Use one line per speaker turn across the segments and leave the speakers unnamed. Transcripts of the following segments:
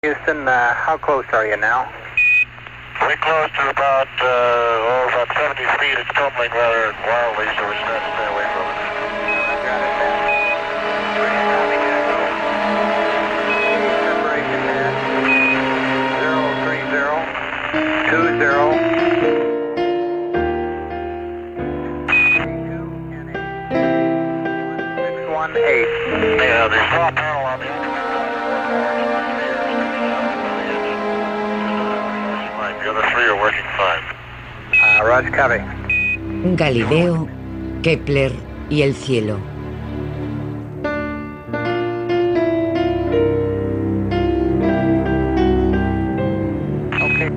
Houston, how close are you now?
We're close to about 70 feet. It's tumbling rather wildly, so we're trying to stay away from it.
Got it then. Separation there. 618.
Yeah, the saw panel on the the other three are working fine.
Roger, copy.
Galileo, Kepler y el cielo.
Okay.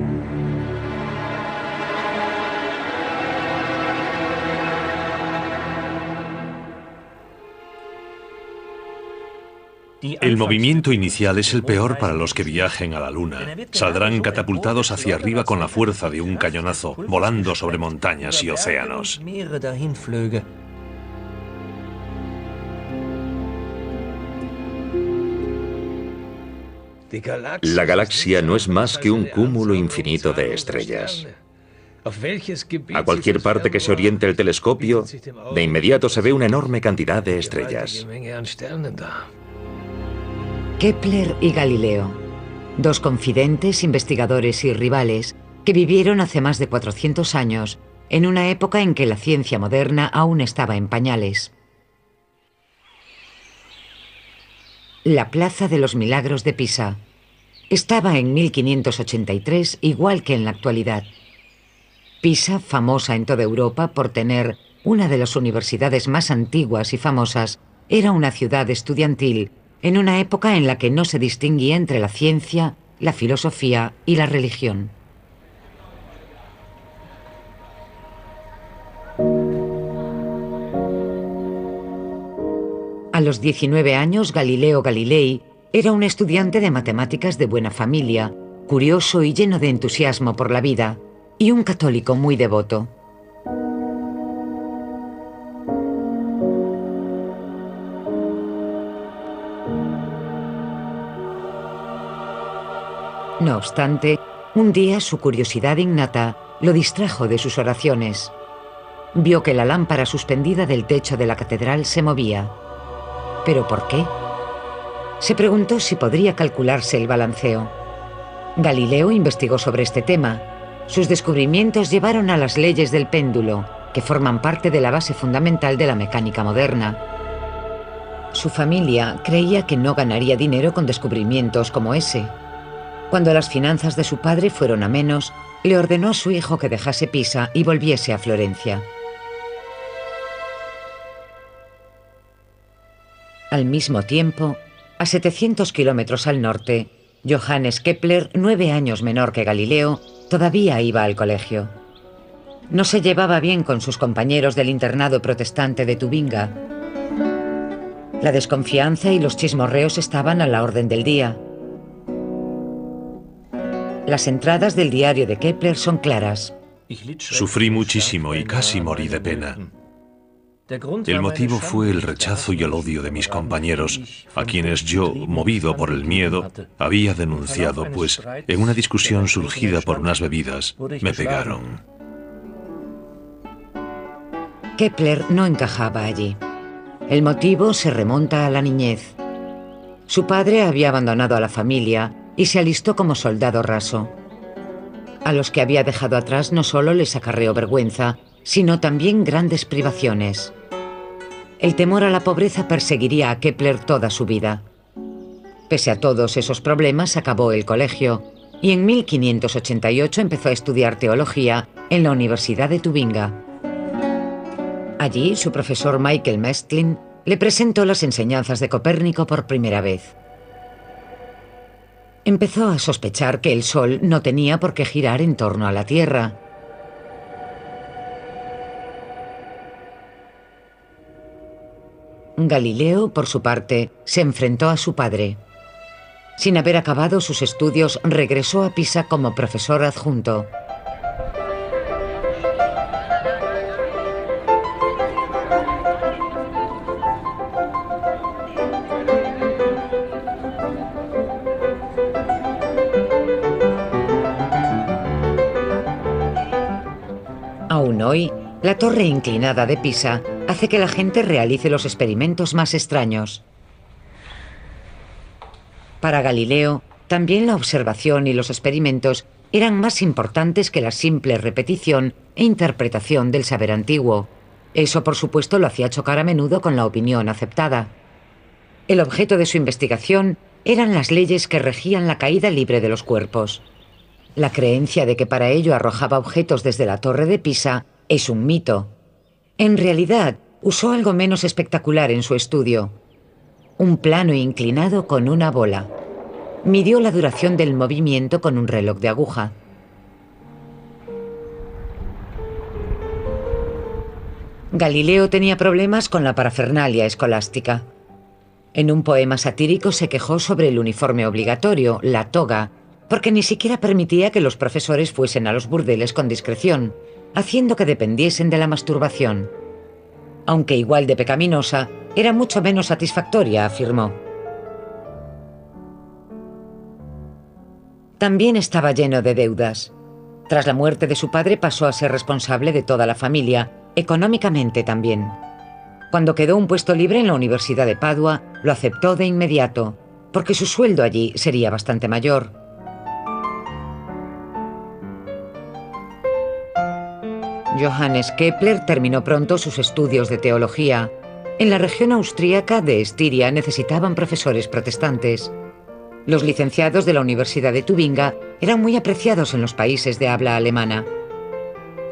El movimiento inicial es el peor para los que viajen a la Luna. Saldrán catapultados hacia arriba con la fuerza de un cañonazo, volando sobre montañas y océanos.
La galaxia no es más que un cúmulo infinito de estrellas. A cualquier parte que se oriente el telescopio, de inmediato se ve una enorme cantidad de estrellas.
Kepler y Galileo, dos confidentes, investigadores y rivales que vivieron hace más de 400 años, en una época en que la ciencia moderna aún estaba en pañales. La Plaza de los Milagros de Pisa estaba en 1583 igual que en la actualidad. Pisa, famosa en toda Europa por tener una de las universidades más antiguas y famosas, era una ciudad estudiantil en una época en la que no se distinguía entre la ciencia, la filosofía y la religión. A los 19 años, Galileo Galilei era un estudiante de matemáticas de buena familia, curioso y lleno de entusiasmo por la vida, y un católico muy devoto. No obstante, un día su curiosidad innata lo distrajo de sus oraciones. Vio que la lámpara suspendida del techo de la catedral se movía. ¿Pero por qué? Se preguntó si podría calcularse el balanceo. Galileo investigó sobre este tema. Sus descubrimientos llevaron a las leyes del péndulo, que forman parte de la base fundamental de la mecánica moderna. Su familia creía que no ganaría dinero con descubrimientos como ese. Cuando las finanzas de su padre fueron a menos, le ordenó a su hijo que dejase Pisa y volviese a Florencia. Al mismo tiempo, a 700 kilómetros al norte, Johannes Kepler, 9 años menor que Galileo, todavía iba al colegio. No se llevaba bien con sus compañeros del internado protestante de Tubinga. La desconfianza y los chismorreos estaban a la orden del día. Las entradas del diario de Kepler son claras.
Sufrí muchísimo y casi morí de pena. El motivo fue el rechazo y el odio de mis compañeros, a quienes yo, movido por el miedo, había denunciado, pues en una discusión surgida por unas bebidas, me pegaron.
Kepler no encajaba allí. El motivo se remonta a la niñez. Su padre había abandonado a la familia y se alistó como soldado raso. A los que había dejado atrás no solo les acarreó vergüenza, sino también grandes privaciones. El temor a la pobreza perseguiría a Kepler toda su vida. Pese a todos esos problemas, acabó el colegio y en 1588 empezó a estudiar teología en la Universidad de Tubinga. Allí, su profesor Michael Mestlin le presentó las enseñanzas de Copérnico por primera vez. Empezó a sospechar que el Sol no tenía por qué girar en torno a la Tierra. Galileo, por su parte, se enfrentó a su padre. Sin haber acabado sus estudios, regresó a Pisa como profesor adjunto. hoy, la torre inclinada de Pisa hace que la gente realice los experimentos más extraños. Para Galileo, también la observación y los experimentos eran más importantes que la simple repetición e interpretación del saber antiguo. Eso, por supuesto, lo hacía chocar a menudo con la opinión aceptada. El objeto de su investigación eran las leyes que regían la caída libre de los cuerpos. La creencia de que para ello arrojaba objetos desde la torre de Pisa es un mito. En realidad, usó algo menos espectacular en su estudio: un plano inclinado con una bola. Midió la duración del movimiento con un reloj de aguja. Galileo tenía problemas con la parafernalia escolástica. En un poema satírico se quejó sobre el uniforme obligatorio, la toga, porque ni siquiera permitía que los profesores fuesen a los burdeles con discreción, haciendo que dependiesen de la masturbación. Aunque igual de pecaminosa, era mucho menos satisfactoria, afirmó. También estaba lleno de deudas. Tras la muerte de su padre pasó a ser responsable de toda la familia, económicamente también. Cuando quedó un puesto libre en la Universidad de Padua, lo aceptó de inmediato, porque su sueldo allí sería bastante mayor. Johannes Kepler terminó pronto sus estudios de teología. En la región austríaca de Estiria necesitaban profesores protestantes. Los licenciados de la Universidad de Tubinga eran muy apreciados en los países de habla alemana.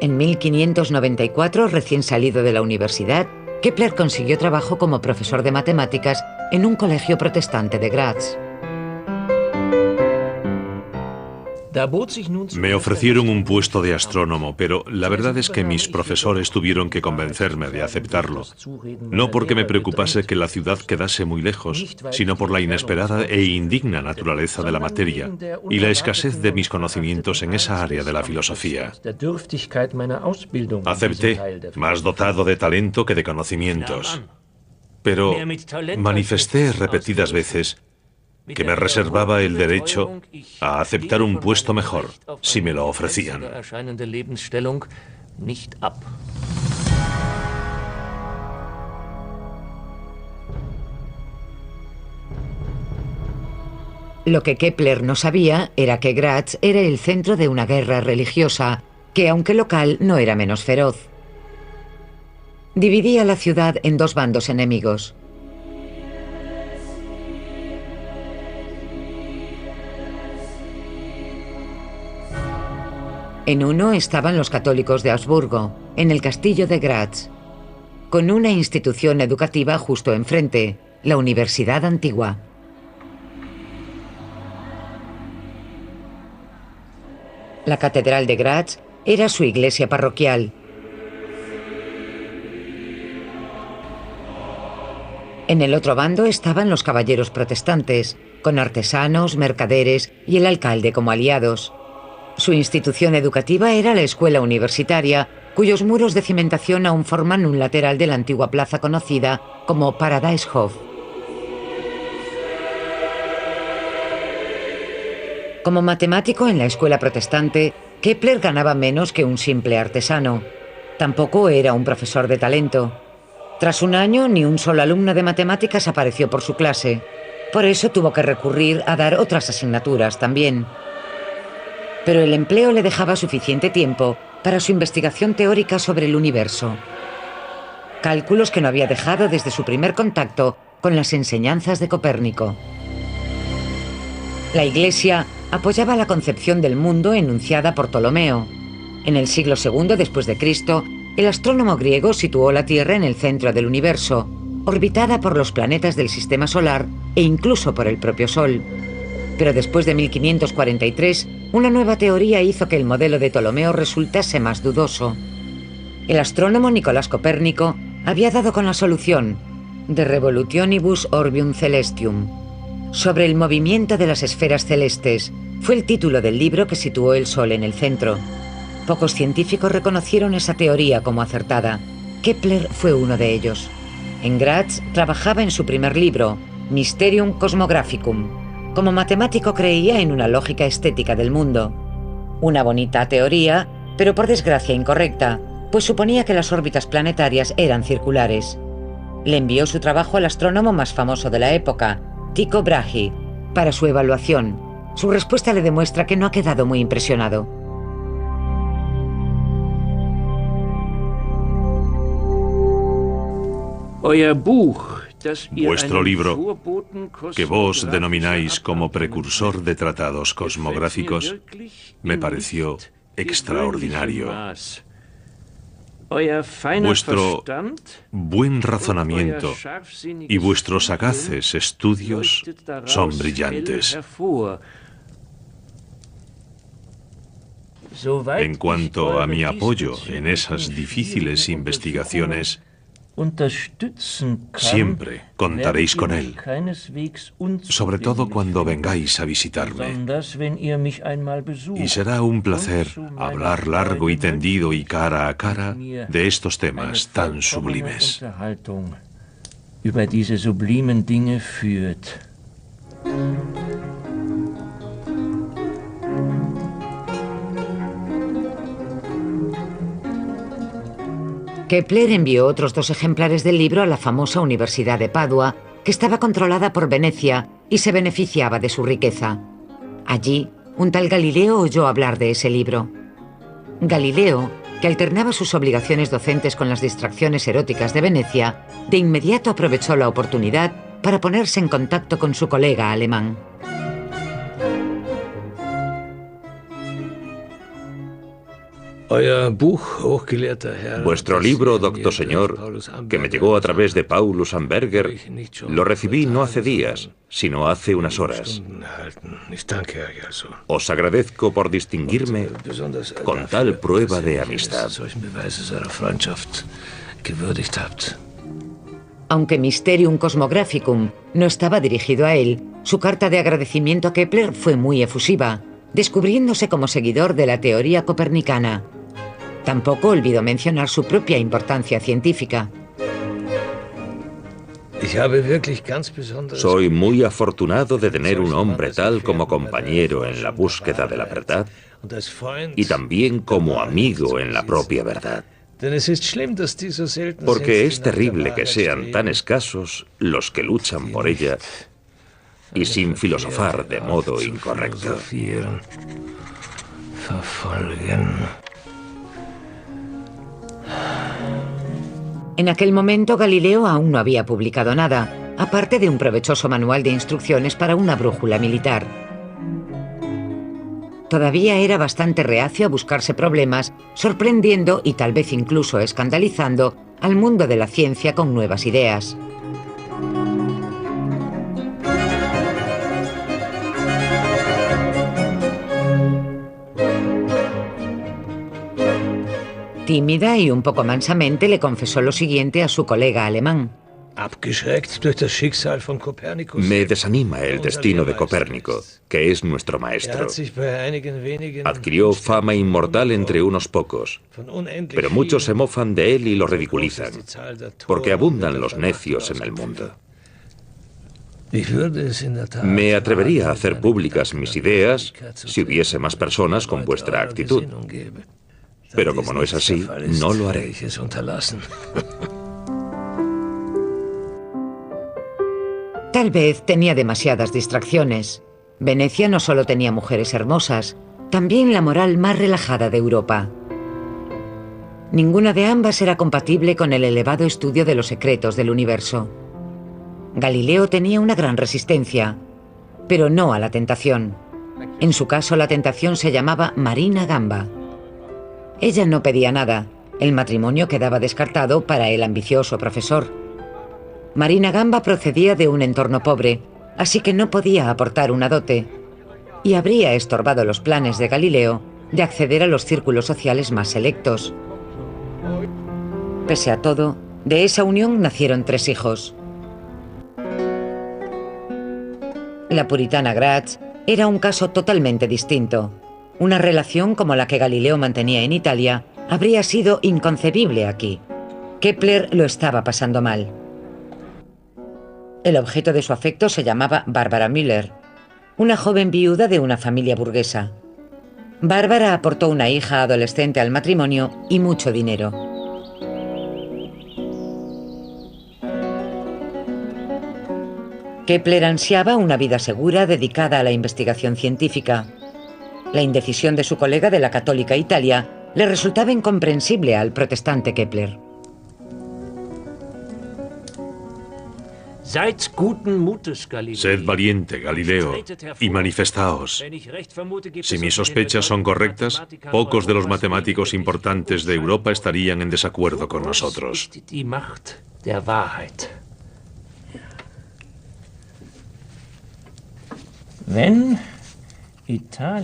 En 1594, recién salido de la universidad, Kepler consiguió trabajo como profesor de matemáticas en un colegio protestante de Graz.
Me ofrecieron un puesto de astrónomo, pero la verdad es que mis profesores tuvieron que convencerme de aceptarlo. No porque me preocupase que la ciudad quedase muy lejos, sino por la inesperada e indigna naturaleza de la materia y la escasez de mis conocimientos en esa área de la filosofía. Acepté, más dotado de talento que de conocimientos. Pero manifesté repetidas veces que me reservaba el derecho a aceptar un puesto mejor si me lo ofrecían.
Lo que Kepler no sabía era que Graz era el centro de una guerra religiosa, que aunque local no era menos feroz. Dividía la ciudad en dos bandos enemigos. En uno estaban los católicos de Augsburgo, en el castillo de Graz, con una institución educativa justo enfrente, la Universidad Antigua. La Catedral de Graz era su iglesia parroquial. En el otro bando estaban los caballeros protestantes, con artesanos, mercaderes y el alcalde como aliados. Su institución educativa era la escuela universitaria, cuyos muros de cimentación aún forman un lateral de la antigua plaza conocida como Paradieshof. Como matemático en la escuela protestante, Kepler ganaba menos que un simple artesano. Tampoco era un profesor de talento. Tras un año, ni un solo alumno de matemáticas apareció por su clase. Por eso tuvo que recurrir a dar otras asignaturas también. Pero el empleo le dejaba suficiente tiempo para su investigación teórica sobre el universo. Cálculos que no había dejado desde su primer contacto con las enseñanzas de Copérnico. La Iglesia apoyaba la concepción del mundo enunciada por Ptolomeo. En el siglo II después de Cristo, el astrónomo griego situó la Tierra en el centro del universo, orbitada por los planetas del sistema solar e incluso por el propio Sol. Pero después de 1543, una nueva teoría hizo que el modelo de Ptolomeo resultase más dudoso. El astrónomo Nicolás Copérnico había dado con la solución, De Revolutionibus Orbium Celestium. Sobre el movimiento de las esferas celestes, fue el título del libro que situó el Sol en el centro. Pocos científicos reconocieron esa teoría como acertada. Kepler fue uno de ellos. En Graz trabajaba en su primer libro, Mysterium Cosmographicum. Como matemático creía en una lógica estética del mundo. Una bonita teoría, pero por desgracia incorrecta, pues suponía que las órbitas planetarias eran circulares. Le envió su trabajo al astrónomo más famoso de la época, Tycho Brahe, para su evaluación. Su respuesta le demuestra que no ha quedado muy impresionado.
Vuestro libro, que vos denomináis como precursor de tratados cosmográficos, me pareció extraordinario. Vuestro buen razonamiento y vuestros sagaces estudios son brillantes. En cuanto a mi apoyo en esas difíciles investigaciones, siempre contaréis con él, sobre todo cuando vengáis a visitarme. Y será un placer hablar largo y tendido y cara a cara de estos temas tan sublimes.
Kepler envió otros 2 ejemplares del libro a la famosa Universidad de Padua, que estaba controlada por Venecia y se beneficiaba de su riqueza. Allí, un tal Galileo oyó hablar de ese libro. Galileo, que alternaba sus obligaciones docentes con las distracciones eróticas de Venecia, de inmediato aprovechó la oportunidad para ponerse en contacto con su colega alemán.
Vuestro libro, doctor señor, que me llegó a través de Paulus Amberger, lo recibí no hace días, sino hace unas horas. Os agradezco por distinguirme con tal prueba de amistad.
Aunque Mysterium Cosmographicum no estaba dirigido a él, su carta de agradecimiento a Kepler fue muy efusiva, descubriéndose como seguidor de la teoría copernicana. Tampoco olvidó mencionar su propia importancia científica.
Soy muy afortunado de tener un hombre tal como compañero en la búsqueda de la verdad y también como amigo en la propia verdad. Porque es terrible que sean tan escasos los que luchan por ella y sin filosofar de modo incorrecto.
En aquel momento Galileo aún no había publicado nada, aparte de un provechoso manual de instrucciones para una brújula militar. Todavía era bastante reacio a buscarse problemas, sorprendiendo y tal vez incluso escandalizando al mundo de la ciencia con nuevas ideas. Tímida y un poco mansamente le confesó lo siguiente a su colega alemán.
Me desanima el destino de Copérnico, que es nuestro maestro. Adquirió fama inmortal entre unos pocos, pero muchos se mofan de él y lo ridiculizan, porque abundan los necios en el mundo. Me atrevería a hacer públicas mis ideas si hubiese más personas con vuestra actitud. Pero como no es así, no lo haré.
Tal vez tenía demasiadas distracciones. Venecia no solo tenía mujeres hermosas, también la moral más relajada de Europa. Ninguna de ambas era compatible con el elevado estudio de los secretos del universo. Galileo tenía una gran resistencia, pero no a la tentación. En su caso, la tentación se llamaba Marina Gamba. Ella no pedía nada. El matrimonio quedaba descartado para el ambicioso profesor. Marina Gamba procedía de un entorno pobre, así que no podía aportar una dote, y habría estorbado los planes de Galileo de acceder a los círculos sociales más selectos. Pese a todo, de esa unión nacieron 3 hijos. La puritana Graz era un caso totalmente distinto. Una relación como la que Galileo mantenía en Italia habría sido inconcebible aquí. Kepler lo estaba pasando mal. El objeto de su afecto se llamaba Barbara Müller, una joven viuda de una familia burguesa. Bárbara aportó una hija adolescente al matrimonio y mucho dinero. Kepler ansiaba una vida segura dedicada a la investigación científica. La indecisión de su colega de la católica Italia le resultaba incomprensible al protestante Kepler.
Sed valiente, Galileo, y manifestaos. Si mis sospechas son correctas, pocos de los matemáticos importantes de Europa estarían en desacuerdo con nosotros.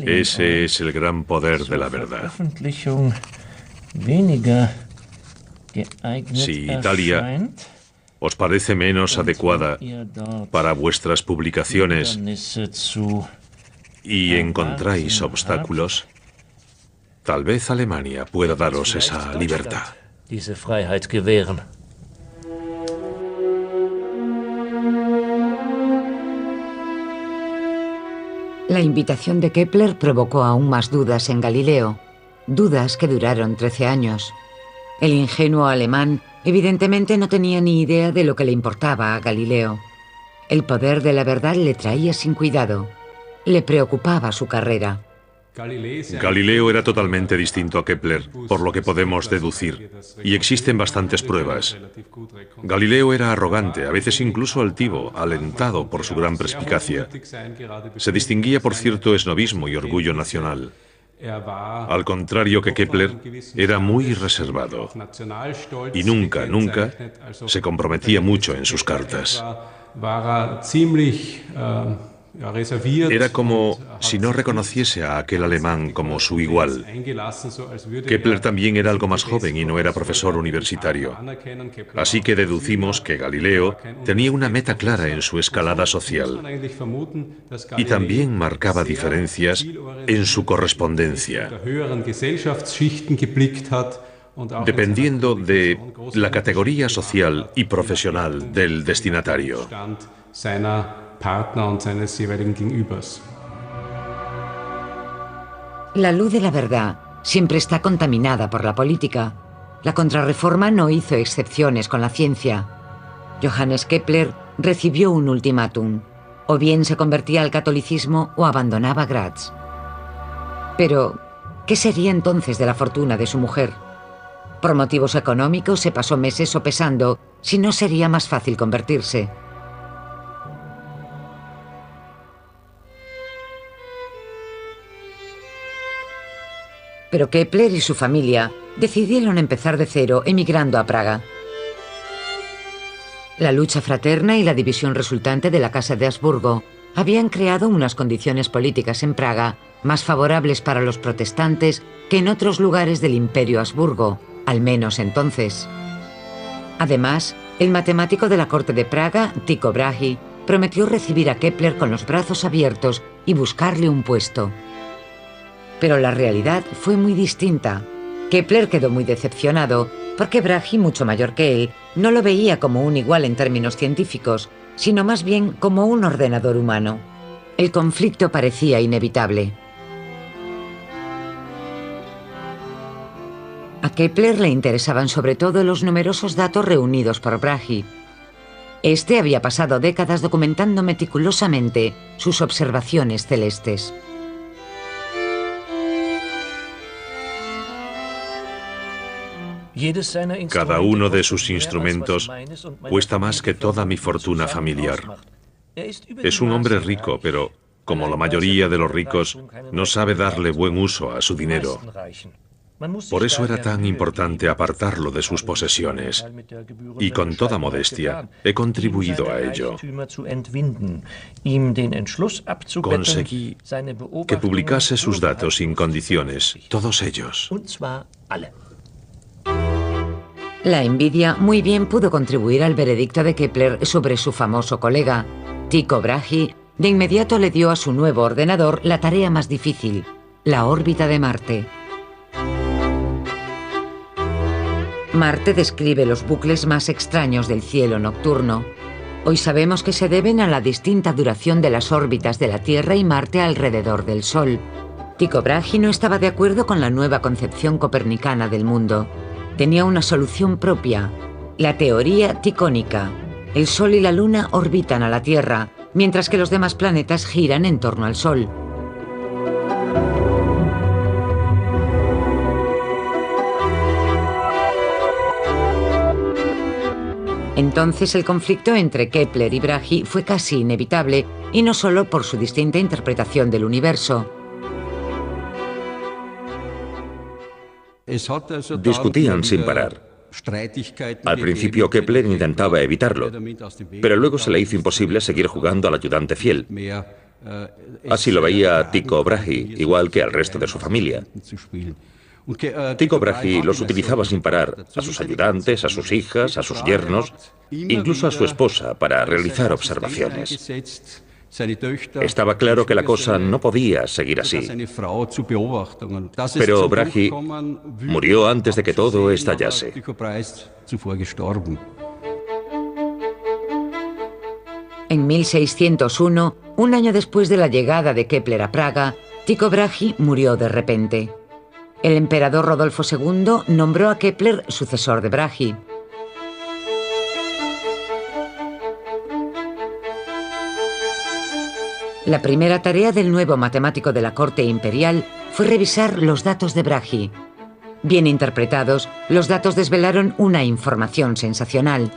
Ese es el gran poder de la verdad. Si Italia os parece menos adecuada para vuestras publicaciones y encontráis obstáculos, tal vez Alemania pueda daros esa libertad.
La invitación de Kepler provocó aún más dudas en Galileo, dudas que duraron 13 años. El ingenuo alemán evidentemente no tenía ni idea de lo que le importaba a Galileo. El poder de la verdad le traía sin cuidado. Le preocupaba su carrera.
Galileo era totalmente distinto a Kepler, por lo que podemos deducir, y existen bastantes pruebas. Galileo era arrogante, a veces incluso altivo, alentado por su gran perspicacia. Se distinguía por cierto esnobismo y orgullo nacional. Al contrario que Kepler, era muy reservado y nunca se comprometía mucho en sus cartas. Era como si no reconociese a aquel alemán como su igual. Kepler también era algo más joven y no era profesor universitario. Así que deducimos que Galileo tenía una meta clara en su escalada social y también marcaba diferencias en su correspondencia, dependiendo de la categoría social y profesional del destinatario.
La luz de la verdad siempre está contaminada por la política. La Contrarreforma no hizo excepciones con la ciencia. Johannes Kepler recibió un ultimátum. O bien se convertía al catolicismo o abandonaba Graz. Pero, ¿qué sería entonces de la fortuna de su mujer? Por motivos económicos se pasó meses sopesando si no sería más fácil convertirse. Pero Kepler y su familia decidieron empezar de cero emigrando a Praga. La lucha fraterna y la división resultante de la Casa de Habsburgo habían creado unas condiciones políticas en Praga más favorables para los protestantes que en otros lugares del Imperio Habsburgo, al menos entonces. Además, el matemático de la corte de Praga, Tycho Brahe, prometió recibir a Kepler con los brazos abiertos y buscarle un puesto. Pero la realidad fue muy distinta. Kepler quedó muy decepcionado porque Brahe, mucho mayor que él, no lo veía como un igual en términos científicos, sino más bien como un ordenador humano. El conflicto parecía inevitable. A Kepler le interesaban sobre todo los numerosos datos reunidos por Brahe. Este había pasado décadas documentando meticulosamente sus observaciones celestes.
Cada uno de sus instrumentos cuesta más que toda mi fortuna familiar. Es un hombre rico, pero, como la mayoría de los ricos, no sabe darle buen uso a su dinero. Por eso era tan importante apartarlo de sus posesiones. Y con toda modestia, he contribuido a ello. Conseguí que publicase sus datos sin condiciones, todos ellos.
La envidia muy bien pudo contribuir al veredicto de Kepler sobre su famoso colega. Tycho Brahe de inmediato le dio a su nuevo ordenador la tarea más difícil, la órbita de Marte. Marte describe los bucles más extraños del cielo nocturno. Hoy sabemos que se deben a la distinta duración de las órbitas de la Tierra y Marte alrededor del Sol. Tycho Brahe no estaba de acuerdo con la nueva concepción copernicana del mundo. Tenía una solución propia, la teoría ticónica. El Sol y la Luna orbitan a la Tierra, mientras que los demás planetas giran en torno al Sol. Entonces el conflicto entre Kepler y Brahe fue casi inevitable, y no solo por su distinta interpretación del universo.
Discutían sin parar. Al principio Kepler intentaba evitarlo, pero luego se le hizo imposible seguir jugando al ayudante fiel. Así lo veía Tycho Brahe, igual que al resto de su familia. Tycho Brahe los utilizaba sin parar, a sus ayudantes, a sus hijas, a sus yernos, incluso a su esposa, para realizar observaciones. Estaba claro que la cosa no podía seguir así. Pero Brahe murió antes de que todo estallase.
En 1601, un año después de la llegada de Kepler a Praga, Tycho Brahe murió de repente. El emperador Rodolfo II nombró a Kepler sucesor de Brahe. La primera tarea del nuevo matemático de la corte imperial fue revisar los datos de Brahe. Bien interpretados, los datos desvelaron una información sensacional.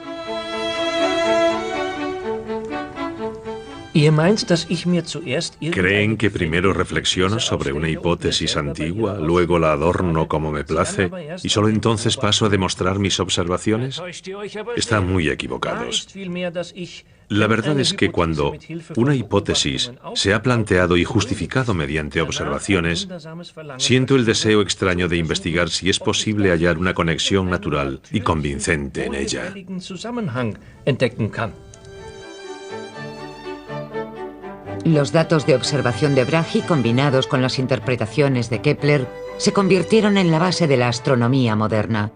¿Creen que primero reflexiono sobre una hipótesis antigua, luego la adorno como me place y solo entonces paso a demostrar mis observaciones? Están muy equivocados. La verdad es que cuando una hipótesis se ha planteado y justificado mediante observaciones, siento el deseo extraño de investigar si es posible hallar una conexión natural y convincente en ella.
Los datos de observación de Brahe, combinados con las interpretaciones de Kepler, se convirtieron en la base de la astronomía moderna.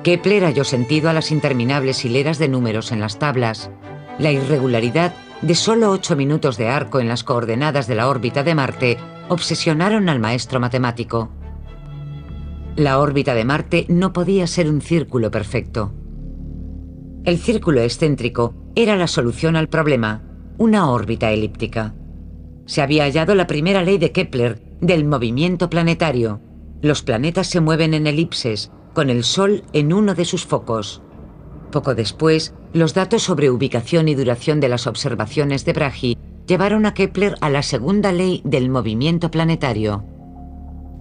Kepler halló sentido a las interminables hileras de números en las tablas, la irregularidad de solo 8 minutos de arco en las coordenadas de la órbita de Marte obsesionaron al maestro matemático. La órbita de Marte no podía ser un círculo perfecto. El círculo excéntrico era la solución al problema, una órbita elíptica. Se había hallado la primera ley de Kepler del movimiento planetario. Los planetas se mueven en elipses, con el Sol en uno de sus focos. Poco después, los datos sobre ubicación y duración de las observaciones de Brahe llevaron a Kepler a la segunda ley del movimiento planetario.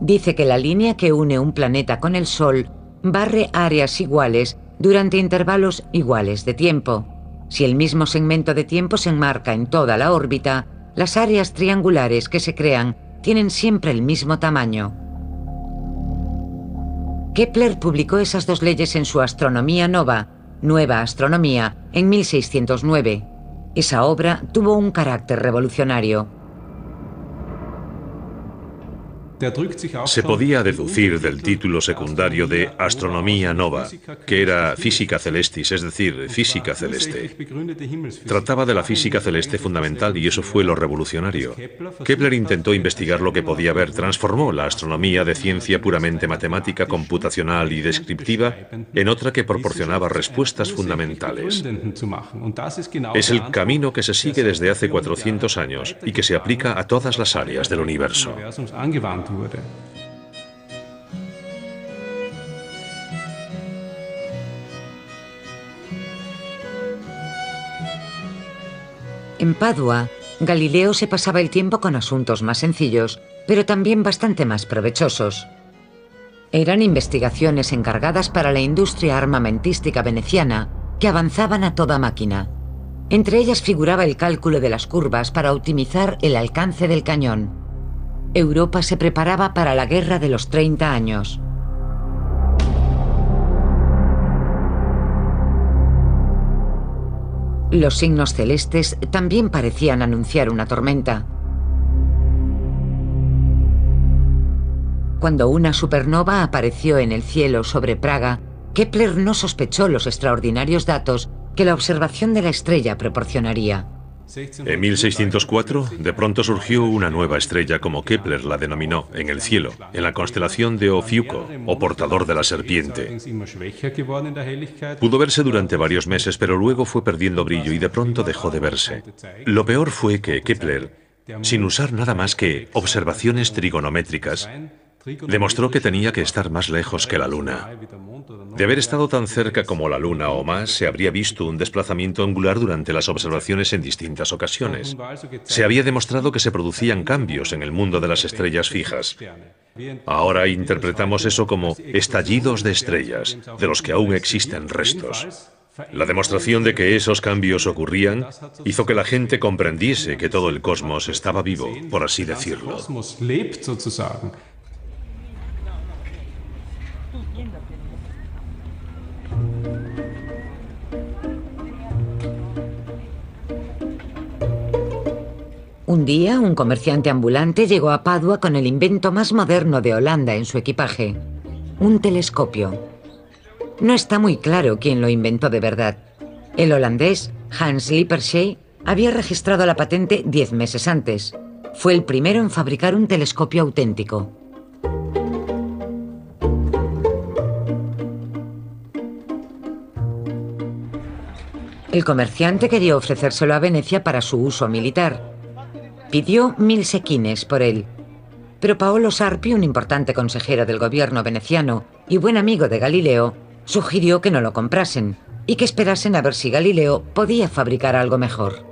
Dice que la línea que une un planeta con el Sol barre áreas iguales durante intervalos iguales de tiempo. Si el mismo segmento de tiempo se enmarca en toda la órbita, las áreas triangulares que se crean tienen siempre el mismo tamaño. Kepler publicó esas dos leyes en su Astronomía Nova, Nueva Astronomía, en 1609. Esa obra tuvo un carácter revolucionario.
Se podía deducir del título secundario de Astronomía Nova, que era física celestis, es decir, física celeste. Trataba de la física celeste fundamental y eso fue lo revolucionario. Kepler intentó investigar lo que podía ver, transformó la astronomía de ciencia puramente matemática, computacional y descriptiva en otra que proporcionaba respuestas fundamentales. Es el camino que se sigue desde hace 400 años y que se aplica a todas las áreas del universo.
En Padua, Galileo se pasaba el tiempo con asuntos más sencillos, pero también bastante más provechosos. Eran investigaciones encargadas para la industria armamentística veneciana, que avanzaban a toda máquina. Entre ellas figuraba el cálculo de las curvas para optimizar el alcance del cañón. Europa se preparaba para la Guerra de los 30 años. Los signos celestes también parecían anunciar una tormenta. Cuando una supernova apareció en el cielo sobre Praga, Kepler no sospechó los extraordinarios datos que la observación de la estrella proporcionaría.
En 1604, de pronto surgió una nueva estrella, como Kepler la denominó, en el cielo, en la constelación de Ofiuco, o portador de la serpiente. Pudo verse durante varios meses, pero luego fue perdiendo brillo y de pronto dejó de verse. Lo peor fue que Kepler, sin usar nada más que observaciones trigonométricas, demostró que tenía que estar más lejos que la Luna. De haber estado tan cerca como la Luna o más, se habría visto un desplazamiento angular durante las observaciones en distintas ocasiones. Se había demostrado que se producían cambios en el mundo de las estrellas fijas. Ahora interpretamos eso como estallidos de estrellas, de los que aún existen restos. La demostración de que esos cambios ocurrían hizo que la gente comprendiese que todo el cosmos estaba vivo, por así decirlo.
Un día, un comerciante ambulante llegó a Padua con el invento más moderno de Holanda en su equipaje: un telescopio. No está muy claro quién lo inventó de verdad. El holandés Hans Lippershey había registrado la patente 10 meses antes. Fue el primero en fabricar un telescopio auténtico. El comerciante quería ofrecérselo a Venecia para su uso militar. Pidió 1000 sequines por él. Pero Paolo Sarpi, un importante consejero del gobierno veneciano y buen amigo de Galileo, sugirió que no lo comprasen y que esperasen a ver si Galileo podía fabricar algo mejor.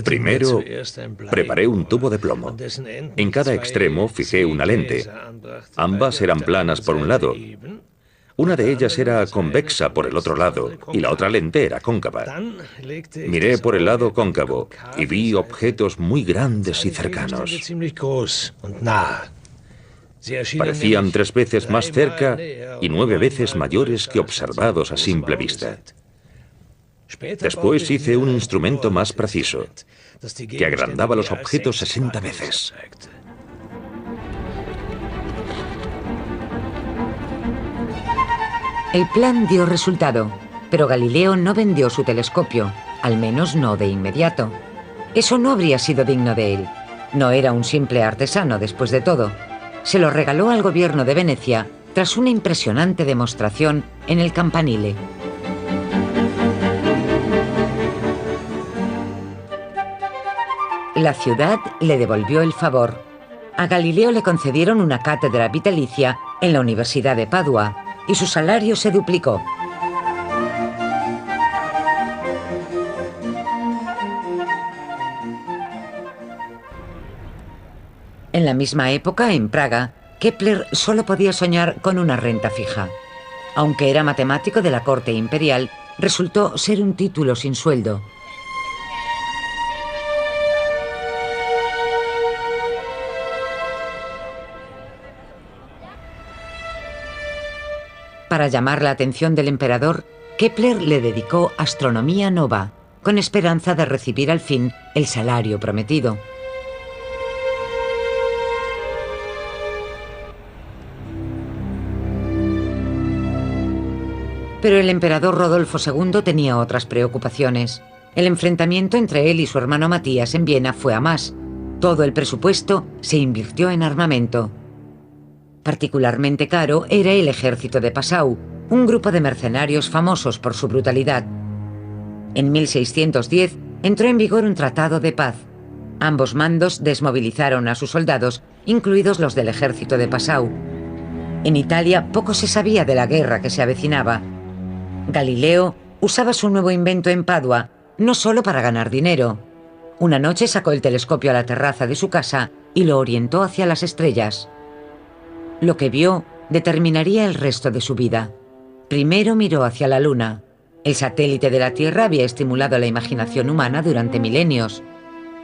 Primero, preparé un tubo de plomo. En cada extremo fijé una lente. Ambas eran planas por un lado. Una de ellas era convexa por el otro lado y la otra lente era cóncava. Miré por el lado cóncavo y vi objetos muy grandes y cercanos. Parecían 3 veces más cerca y 9 veces mayores que observados a simple vista. Después hice un instrumento más preciso, que agrandaba los objetos 60 veces.
El plan dio resultado, pero Galileo no vendió su telescopio, al menos no de inmediato. Eso no habría sido digno de él. No era un simple artesano, después de todo. Se lo regaló al gobierno de Venecia tras una impresionante demostración en el Campanile. La ciudad le devolvió el favor. A Galileo le concedieron una cátedra vitalicia en la Universidad de Padua y su salario se duplicó. En la misma época, en Praga, Kepler solo podía soñar con una renta fija. Aunque era matemático de la corte imperial, resultó ser un título sin sueldo. Para llamar la atención del emperador, Kepler le dedicó Astronomía Nova, con esperanza de recibir al fin el salario prometido. Pero el emperador Rodolfo II tenía otras preocupaciones. El enfrentamiento entre él y su hermano Matías en Viena fue a más. Todo el presupuesto se invirtió en armamento. Particularmente caro era el ejército de Passau, un grupo de mercenarios famosos por su brutalidad. En 1610 entró en vigor un tratado de paz. Ambos mandos desmovilizaron a sus soldados, incluidos los del ejército de Passau. En Italia poco se sabía de la guerra que se avecinaba. Galileo usaba su nuevo invento en Padua, no solo para ganar dinero. Una noche sacó el telescopio a la terraza de su casa y lo orientó hacia las estrellas. Lo que vio determinaría el resto de su vida. Primero miró hacia la Luna. El satélite de la Tierra había estimulado la imaginación humana durante milenios.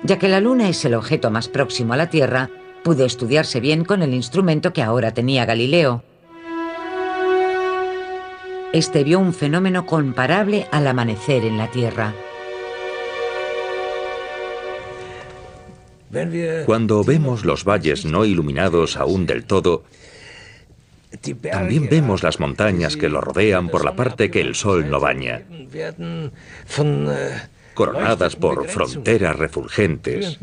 Ya que la Luna es el objeto más próximo a la Tierra, pudo estudiarse bien con el instrumento que ahora tenía Galileo. Este vio un fenómeno comparable al amanecer en la Tierra.
Cuando vemos los valles no iluminados aún del todo, También vemos las montañas que lo rodean por la parte que el sol no baña, coronadas por fronteras refulgentes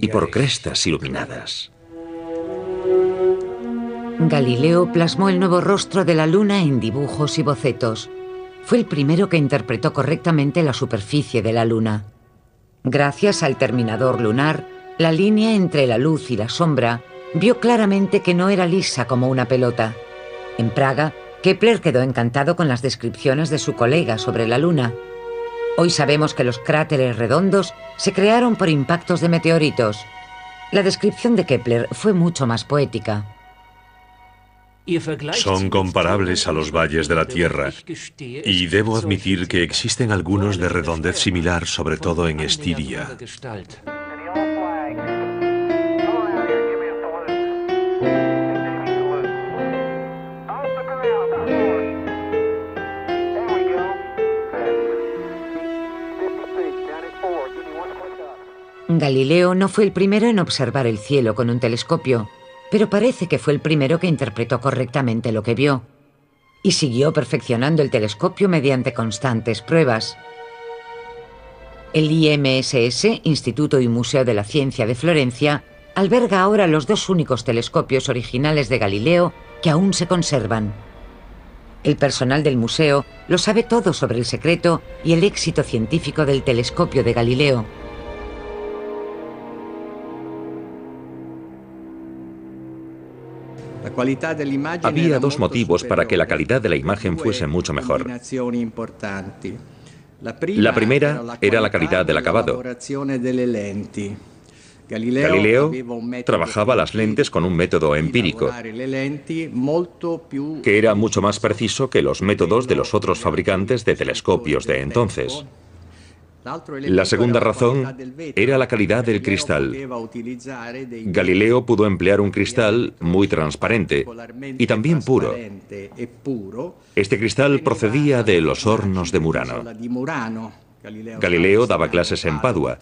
y por crestas iluminadas.
Galileo plasmó el nuevo rostro de la luna en dibujos y bocetos. Fue el primero que interpretó correctamente la superficie de la luna. Gracias al terminador lunar, la línea entre la luz y la sombra vio claramente que no era lisa como una pelota. En Praga, Kepler quedó encantado con las descripciones de su colega sobre la luna. Hoy sabemos que los cráteres redondos se crearon por impactos de meteoritos. La descripción de Kepler fue mucho más poética.
Son comparables a los valles de la Tierra, y debo admitir que existen algunos de redondez similar, sobre todo en Estiria.
Galileo no fue el primero en observar el cielo con un telescopio, pero parece que fue el primero que interpretó correctamente lo que vio, y siguió perfeccionando el telescopio mediante constantes pruebas. El IMSS, Instituto y Museo de la Ciencia de Florencia, alberga ahora los dos únicos telescopios originales de Galileo que aún se conservan. El personal del museo lo sabe todo sobre el secreto y el éxito científico del telescopio de Galileo.
Había dos motivos para que la calidad de la imagen fuese mucho mejor. La primera era la calidad del acabado. Galileo trabajaba las lentes con un método empírico, que era mucho más preciso que los métodos de los otros fabricantes de telescopios de entonces. La segunda razón era la calidad del cristal. Galileo pudo emplear un cristal muy transparente y también puro. Este cristal procedía de los hornos de Murano. Galileo daba clases en Padua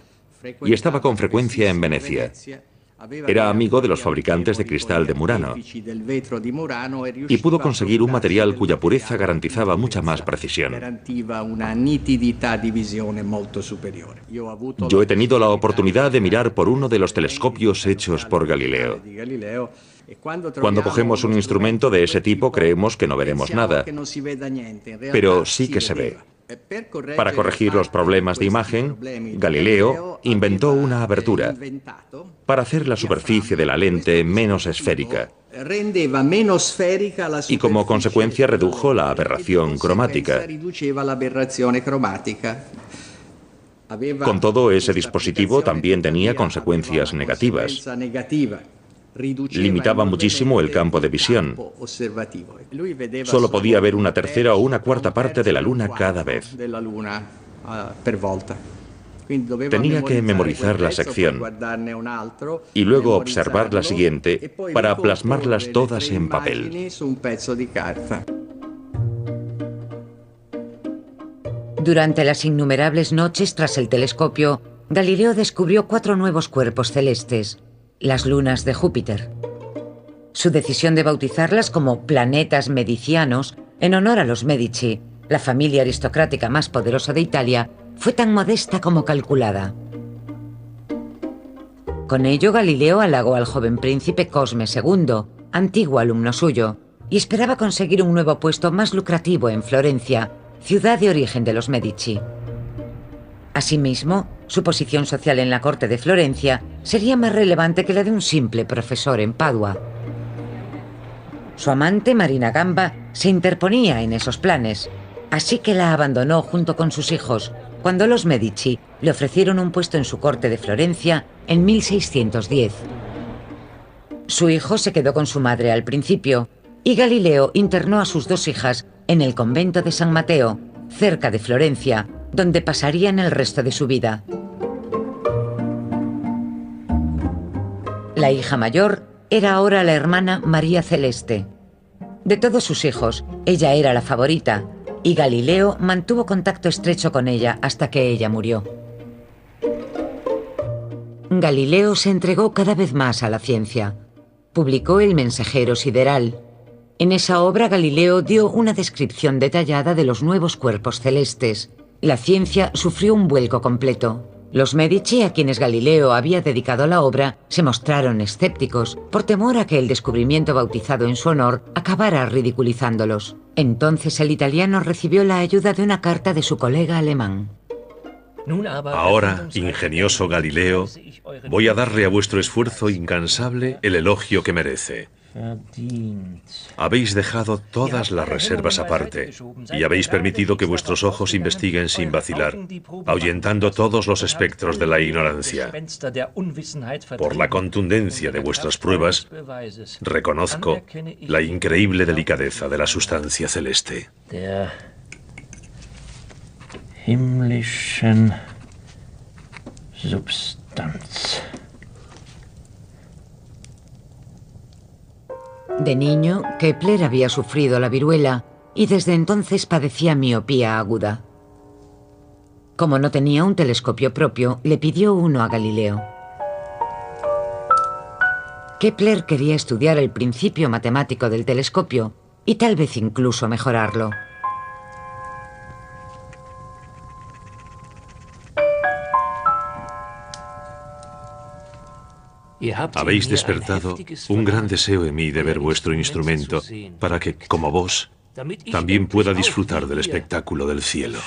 y estaba con frecuencia en Venecia. Era amigo de los fabricantes de cristal de Murano y pudo conseguir un material cuya pureza garantizaba mucha más precisión. Yo he tenido la oportunidad de mirar por uno de los telescopios hechos por Galileo. Cuando cogemos un instrumento de ese tipo creemos que no veremos nada, pero sí que se ve. Para corregir los problemas de imagen, Galileo inventó una abertura para hacer la superficie de la lente menos esférica y como consecuencia redujo la aberración cromática. Con todo, ese dispositivo también tenía consecuencias negativas. Limitaba muchísimo el campo de visión. Solo podía ver una tercera o una cuarta parte de la luna cada vez. Tenía que memorizar la sección y luego observar la siguiente para plasmarlas todas en papel.
Durante las innumerables noches tras el telescopio, Galileo descubrió 4 nuevos cuerpos celestes, las lunas de Júpiter. Su decisión de bautizarlas como planetas medicianos, en honor a los Medici, la familia aristocrática más poderosa de Italia, fue tan modesta como calculada. Con ello, Galileo halagó al joven príncipe Cosme II, antiguo alumno suyo, y esperaba conseguir un nuevo puesto más lucrativo en Florencia, ciudad de origen de los Medici. Asimismo, su posición social en la corte de Florencia sería más relevante que la de un simple profesor en Padua. Su amante, Marina Gamba, se interponía en esos planes, así que la abandonó junto con sus hijos cuando los Medici le ofrecieron un puesto en su corte de Florencia en 1610. Su hijo se quedó con su madre al principio y Galileo internó a sus 2 hijas en el convento de San Mateo, cerca de Florencia, donde pasarían el resto de su vida. La hija mayor era ahora la hermana María Celeste. De todos sus hijos, ella era la favorita, y Galileo mantuvo contacto estrecho con ella hasta que ella murió. Galileo se entregó cada vez más a la ciencia. Publicó El Mensajero Sideral. En esa obra, Galileo dio una descripción detallada de los nuevos cuerpos celestes. La ciencia sufrió un vuelco completo. Los Medici, a quienes Galileo había dedicado la obra, se mostraron escépticos por temor a que el descubrimiento bautizado en su honor acabara ridiculizándolos. Entonces el italiano recibió la ayuda de una carta de su colega alemán.
Ahora, ingenioso Galileo, voy a darle a vuestro esfuerzo incansable el elogio que merece. Habéis dejado todas las reservas aparte y habéis permitido que vuestros ojos investiguen sin vacilar, ahuyentando todos los espectros de la ignorancia. Por la contundencia de vuestras pruebas, reconozco la increíble delicadeza de la sustancia celeste.
Himmlischen Substanz.
De niño, Kepler había sufrido la viruela y desde entonces padecía miopía aguda. Como no tenía un telescopio propio, le pidió uno a Galileo. Kepler quería estudiar el principio matemático del telescopio y tal vez incluso mejorarlo.
Habéis despertado un gran deseo en mí de ver vuestro instrumento para que, como vos, también pueda disfrutar del espectáculo del cielo.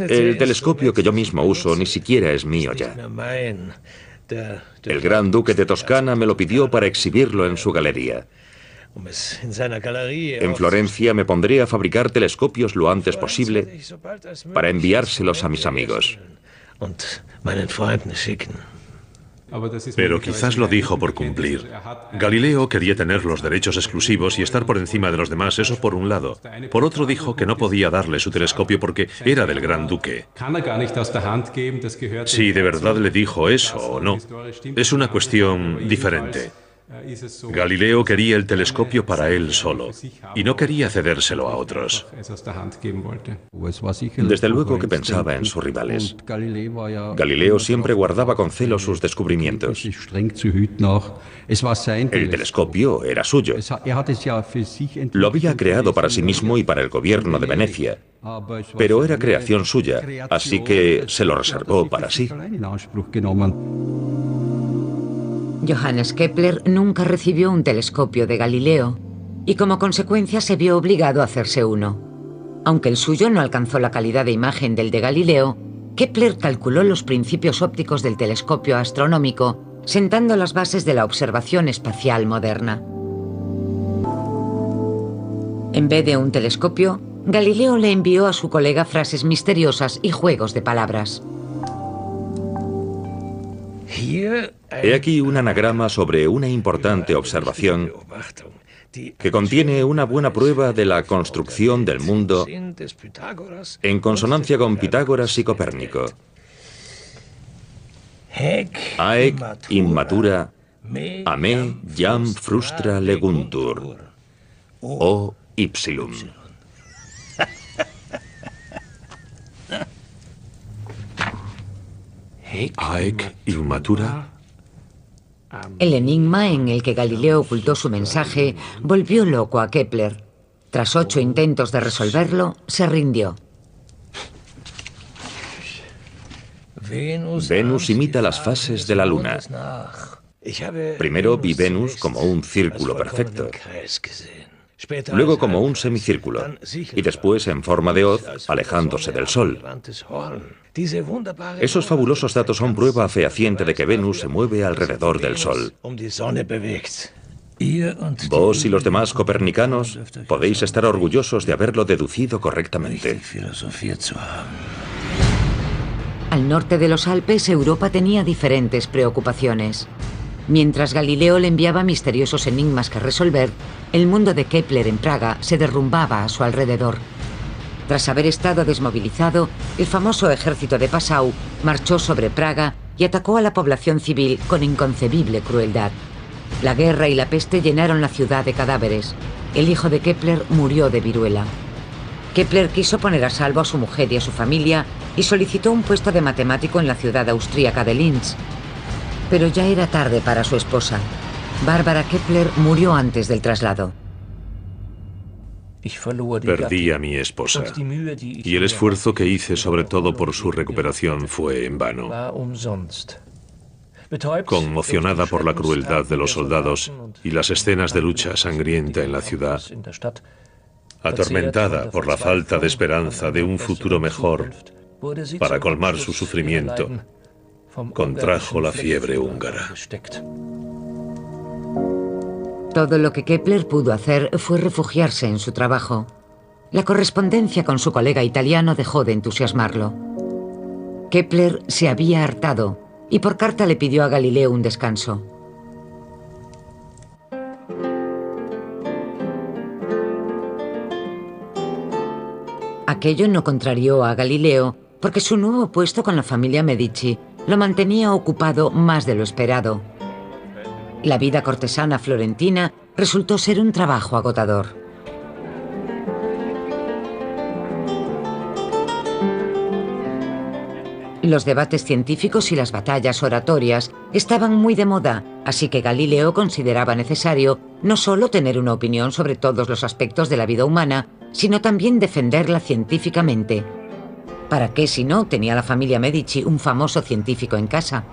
El telescopio que yo mismo uso ni siquiera es mío ya. El gran duque de Toscana me lo pidió para exhibirlo en su galería. En Florencia me pondré a fabricar telescopios lo antes posible para enviárselos a mis amigos.
Pero quizás lo dijo por cumplir. Galileo quería tener los derechos exclusivos y estar por encima de los demás, eso por un lado. Por otro dijo que no podía darle su telescopio porque era del gran duque. Si de verdad le dijo eso o no, es una cuestión diferente. Galileo quería el telescopio para él solo y no quería cedérselo a otros.
Desde luego que pensaba en sus rivales. Galileo siempre guardaba con celo sus descubrimientos. El telescopio era suyo. Lo había creado para sí mismo y para el gobierno de Venecia. Pero era creación suya, así que se lo reservó para sí.
Johannes Kepler nunca recibió un telescopio de Galileo y como consecuencia se vio obligado a hacerse uno. Aunque el suyo no alcanzó la calidad de imagen del de Galileo, Kepler calculó los principios ópticos del telescopio astronómico, sentando las bases de la observación espacial moderna. En vez de un telescopio, Galileo le envió a su colega frases misteriosas y juegos de palabras.
He aquí un anagrama sobre una importante observación que contiene una buena prueba de la construcción del mundo en consonancia con Pitágoras y Copérnico. Haec immatura a me jam frustra leguntur. O ipsilum.
Haec immatura.
El enigma en el que Galileo ocultó su mensaje volvió loco a Kepler. Tras 8 intentos de resolverlo, se rindió.
Venus imita las fases de la luna. Primero vi Venus como un círculo perfecto, luego como un semicírculo, y después en forma de hoz, alejándose del Sol. Esos fabulosos datos son prueba fehaciente de que Venus se mueve alrededor del Sol. Vos y los demás copernicanos podéis estar orgullosos de haberlo deducido correctamente.
Al norte de los Alpes, Europa tenía diferentes preocupaciones. Mientras Galileo le enviaba misteriosos enigmas que resolver, el mundo de Kepler en Praga se derrumbaba a su alrededor. Tras haber estado desmovilizado, el famoso ejército de Passau marchó sobre Praga y atacó a la población civil con inconcebible crueldad. La guerra y la peste llenaron la ciudad de cadáveres. El hijo de Kepler murió de viruela. Kepler quiso poner a salvo a su mujer y a su familia y solicitó un puesto de matemático en la ciudad austríaca de Linz. Pero ya era tarde para su esposa. Barbara Kepler murió antes del traslado.
Perdí a mi esposa, y el esfuerzo que hice sobre todo por su recuperación fue en vano. Conmocionada por la crueldad de los soldados y las escenas de lucha sangrienta en la ciudad, atormentada por la falta de esperanza de un futuro mejor para colmar su sufrimiento, contrajo la fiebre húngara.
Todo lo que Kepler pudo hacer fue refugiarse en su trabajo. La correspondencia con su colega italiano dejó de entusiasmarlo. Kepler se había hartado y por carta le pidió a Galileo un descanso. Aquello no contrarió a Galileo porque su nuevo puesto con la familia Medici lo mantenía ocupado más de lo esperado. La vida cortesana florentina resultó ser un trabajo agotador. Los debates científicos y las batallas oratorias estaban muy de moda, así que Galileo consideraba necesario no solo tener una opinión sobre todos los aspectos de la vida humana, sino también defenderla científicamente. ¿Para qué si no tenía la familia Medici un famoso científico en casa?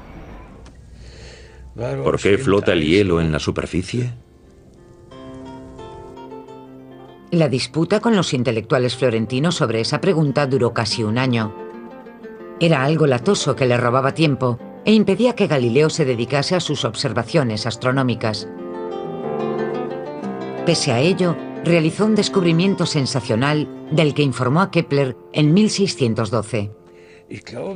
¿Por qué flota el hielo en la superficie?
La disputa con los intelectuales florentinos sobre esa pregunta duró casi un año. Era algo latoso que le robaba tiempo e impedía que Galileo se dedicase a sus observaciones astronómicas. Pese a ello, realizó un descubrimiento sensacional del que informó a Kepler en 1612.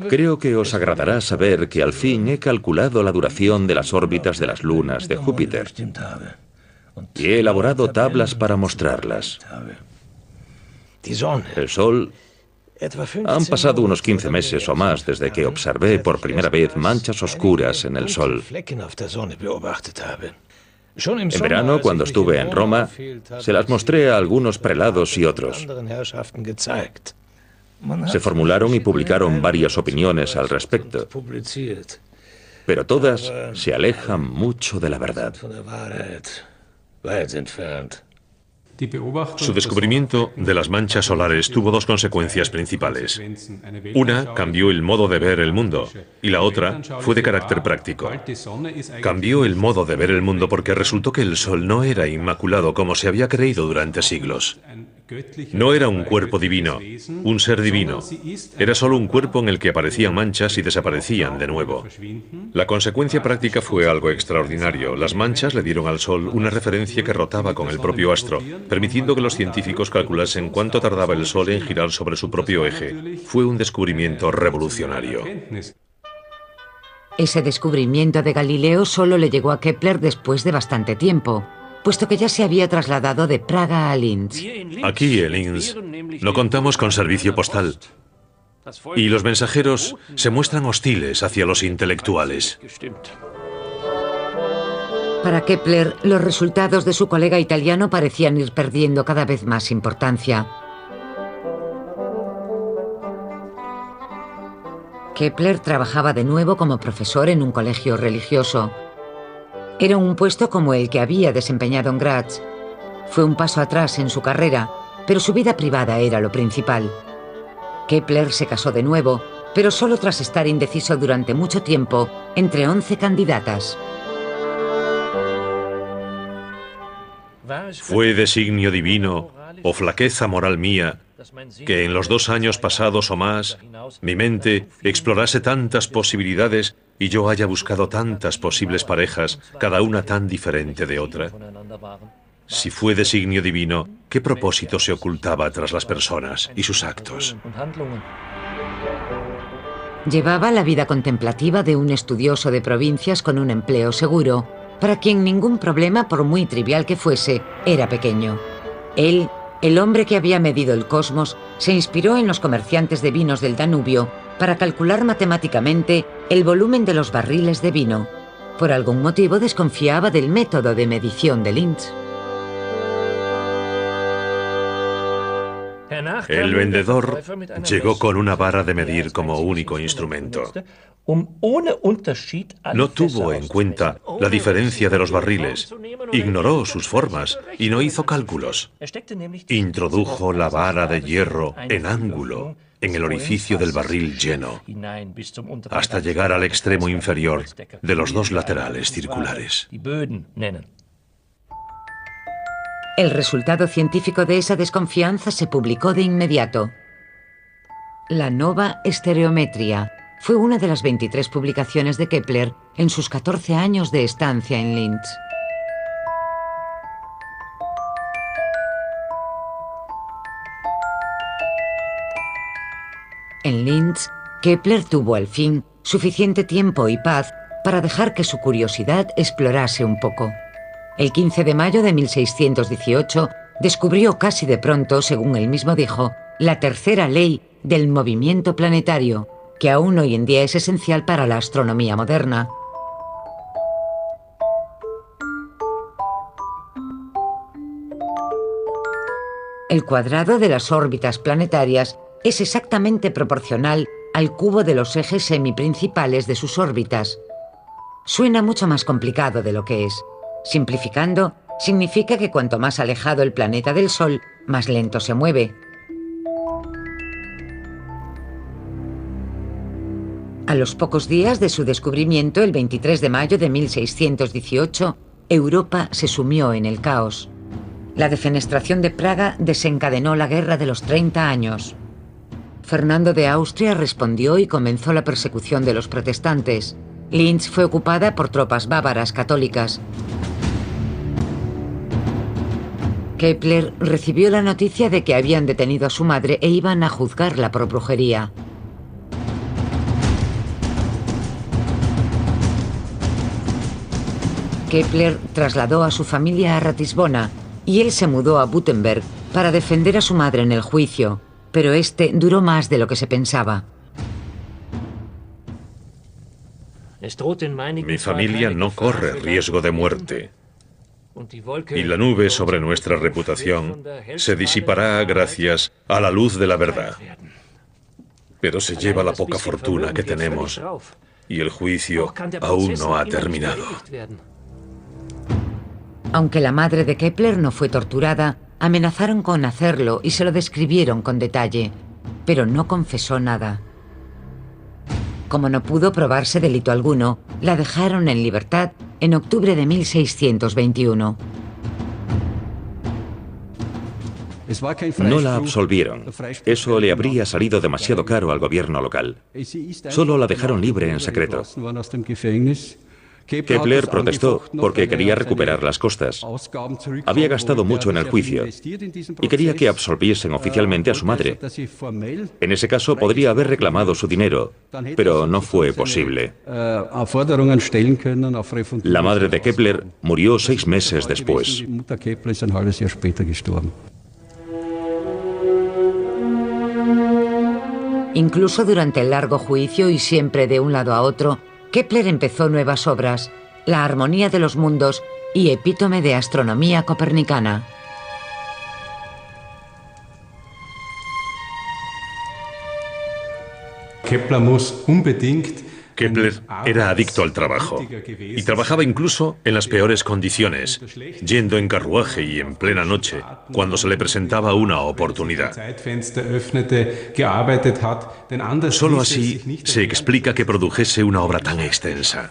Creo que os agradará saber que al fin he calculado la duración de las órbitas de las lunas de Júpiter y he elaborado tablas para mostrarlas. El Sol... Han pasado unos 15 meses o más desde que observé por primera vez manchas oscuras en el Sol. En verano, cuando estuve en Roma, se las mostré a algunos prelados y otros. Se formularon y publicaron varias opiniones al respecto, pero todas se alejan mucho de la verdad.
Su descubrimiento de las manchas solares tuvo dos consecuencias principales. Una cambió el modo de ver el mundo y la otra fue de carácter práctico. Cambió el modo de ver el mundo porque resultó que el Sol no era inmaculado como se había creído durante siglos. No era un cuerpo divino, un ser divino. Era solo un cuerpo en el que aparecían manchas y desaparecían de nuevo. La consecuencia práctica fue algo extraordinario. Las manchas le dieron al Sol una referencia que rotaba con el propio astro, permitiendo que los científicos calculasen cuánto tardaba el Sol en girar sobre su propio eje. Fue un descubrimiento revolucionario.
Ese descubrimiento de Galileo solo le llegó a Kepler después de bastante tiempo, puesto que ya se había trasladado de Praga a Linz.
Aquí en Linz no contamos con servicio postal y los mensajeros se muestran hostiles hacia los intelectuales.
Para Kepler, los resultados de su colega italiano parecían ir perdiendo cada vez más importancia. Kepler trabajaba de nuevo como profesor en un colegio religioso. Era un puesto como el que había desempeñado en Graz. Fue un paso atrás en su carrera, pero su vida privada era lo principal. Kepler se casó de nuevo, pero solo tras estar indeciso durante mucho tiempo entre 11 candidatas.
¿Fue designio divino o flaqueza moral mía que en los 2 años pasados o más mi mente explorase tantas posibilidades y yo haya buscado tantas posibles parejas, cada una tan diferente de otra? Si fue designio divino, ¿qué propósito se ocultaba tras las personas y sus actos?
Llevaba la vida contemplativa de un estudioso de provincias con un empleo seguro, para quien ningún problema, por muy trivial que fuese, era pequeño. Él, el hombre que había medido el cosmos, se inspiró en los comerciantes de vinos del Danubio para calcular matemáticamente el volumen de los barriles de vino. Por algún motivo desconfiaba del método de medición de Linz.
El vendedor llegó con una vara de medir como único instrumento. No tuvo en cuenta la diferencia de los barriles, ignoró sus formas y no hizo cálculos. Introdujo la vara de hierro en ángulo en el orificio del barril lleno, hasta llegar al extremo inferior de los dos laterales circulares.
El resultado científico de esa desconfianza se publicó de inmediato. La nova estereometría fue una de las 23 publicaciones de Kepler en sus 14 años de estancia en Linz. En Linz, Kepler tuvo al fin suficiente tiempo y paz para dejar que su curiosidad explorase un poco. El 15 de mayo de 1618 descubrió casi de pronto, según él mismo dijo, la tercera ley del movimiento planetario, que aún hoy en día es esencial para la astronomía moderna. El cuadrado de las órbitas planetarias es exactamente proporcional al cubo de los ejes semiprincipales de sus órbitas. Suena mucho más complicado de lo que es. Simplificando, significa que cuanto más alejado el planeta del Sol, más lento se mueve. A los pocos días de su descubrimiento, el 23 de mayo de 1618, Europa se sumió en el caos. La defenestración de Praga desencadenó la Guerra de los 30 años. Fernando de Austria respondió y comenzó la persecución de los protestantes. Linz fue ocupada por tropas bávaras católicas. Kepler recibió la noticia de que habían detenido a su madre e iban a juzgarla por brujería. Kepler trasladó a su familia a Ratisbona y él se mudó a Württemberg para defender a su madre en el juicio, pero este duró más de lo que se pensaba.
Mi familia no corre riesgo de muerte. Y la nube sobre nuestra reputación se disipará gracias a la luz de la verdad. Pero se lleva la poca fortuna que tenemos y el juicio aún no ha terminado.
Aunque la madre de Kepler no fue torturada, amenazaron con hacerlo y se lo describieron con detalle, pero no confesó nada. Como no pudo probarse delito alguno, la dejaron en libertad en octubre de 1621.
No la absolvieron. Eso le habría salido demasiado caro al gobierno local. Solo la dejaron libre en secreto. Kepler protestó porque quería recuperar las costas. Había gastado mucho en el juicio y quería que absolviesen oficialmente a su madre. En ese caso podría haber reclamado su dinero, pero no fue posible. La madre de Kepler murió 6 meses después.
Incluso durante el largo juicio y siempre de un lado a otro, Kepler empezó nuevas obras, La armonía de los mundos y Epítome de astronomía copernicana.
Kepler era adicto al trabajo y trabajaba incluso en las peores condiciones, yendo en carruaje y en plena noche, cuando se le presentaba una oportunidad. Solo así se explica que produjese una obra tan extensa.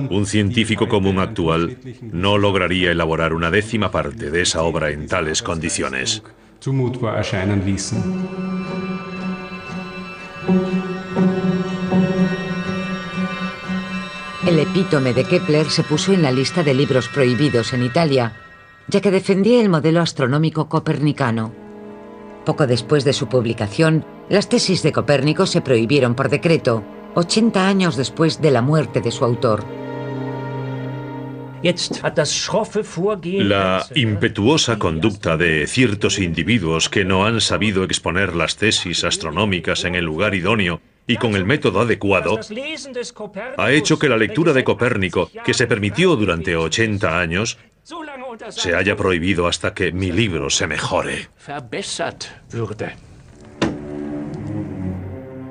Un científico común actual no lograría elaborar una 10ª parte de esa obra en tales condiciones.
El Epítome de Kepler se puso en la lista de libros prohibidos en Italia, ya que defendía el modelo astronómico copernicano. Poco después de su publicación, las tesis de Copérnico se prohibieron por decreto, 80 años después de la muerte de su autor.
La impetuosa conducta de ciertos individuos que no han sabido exponer las tesis astronómicas en el lugar idóneo y con el método adecuado, ha hecho que la lectura de Copérnico, que se permitió durante 80 años, se haya prohibido hasta que mi libro se mejore.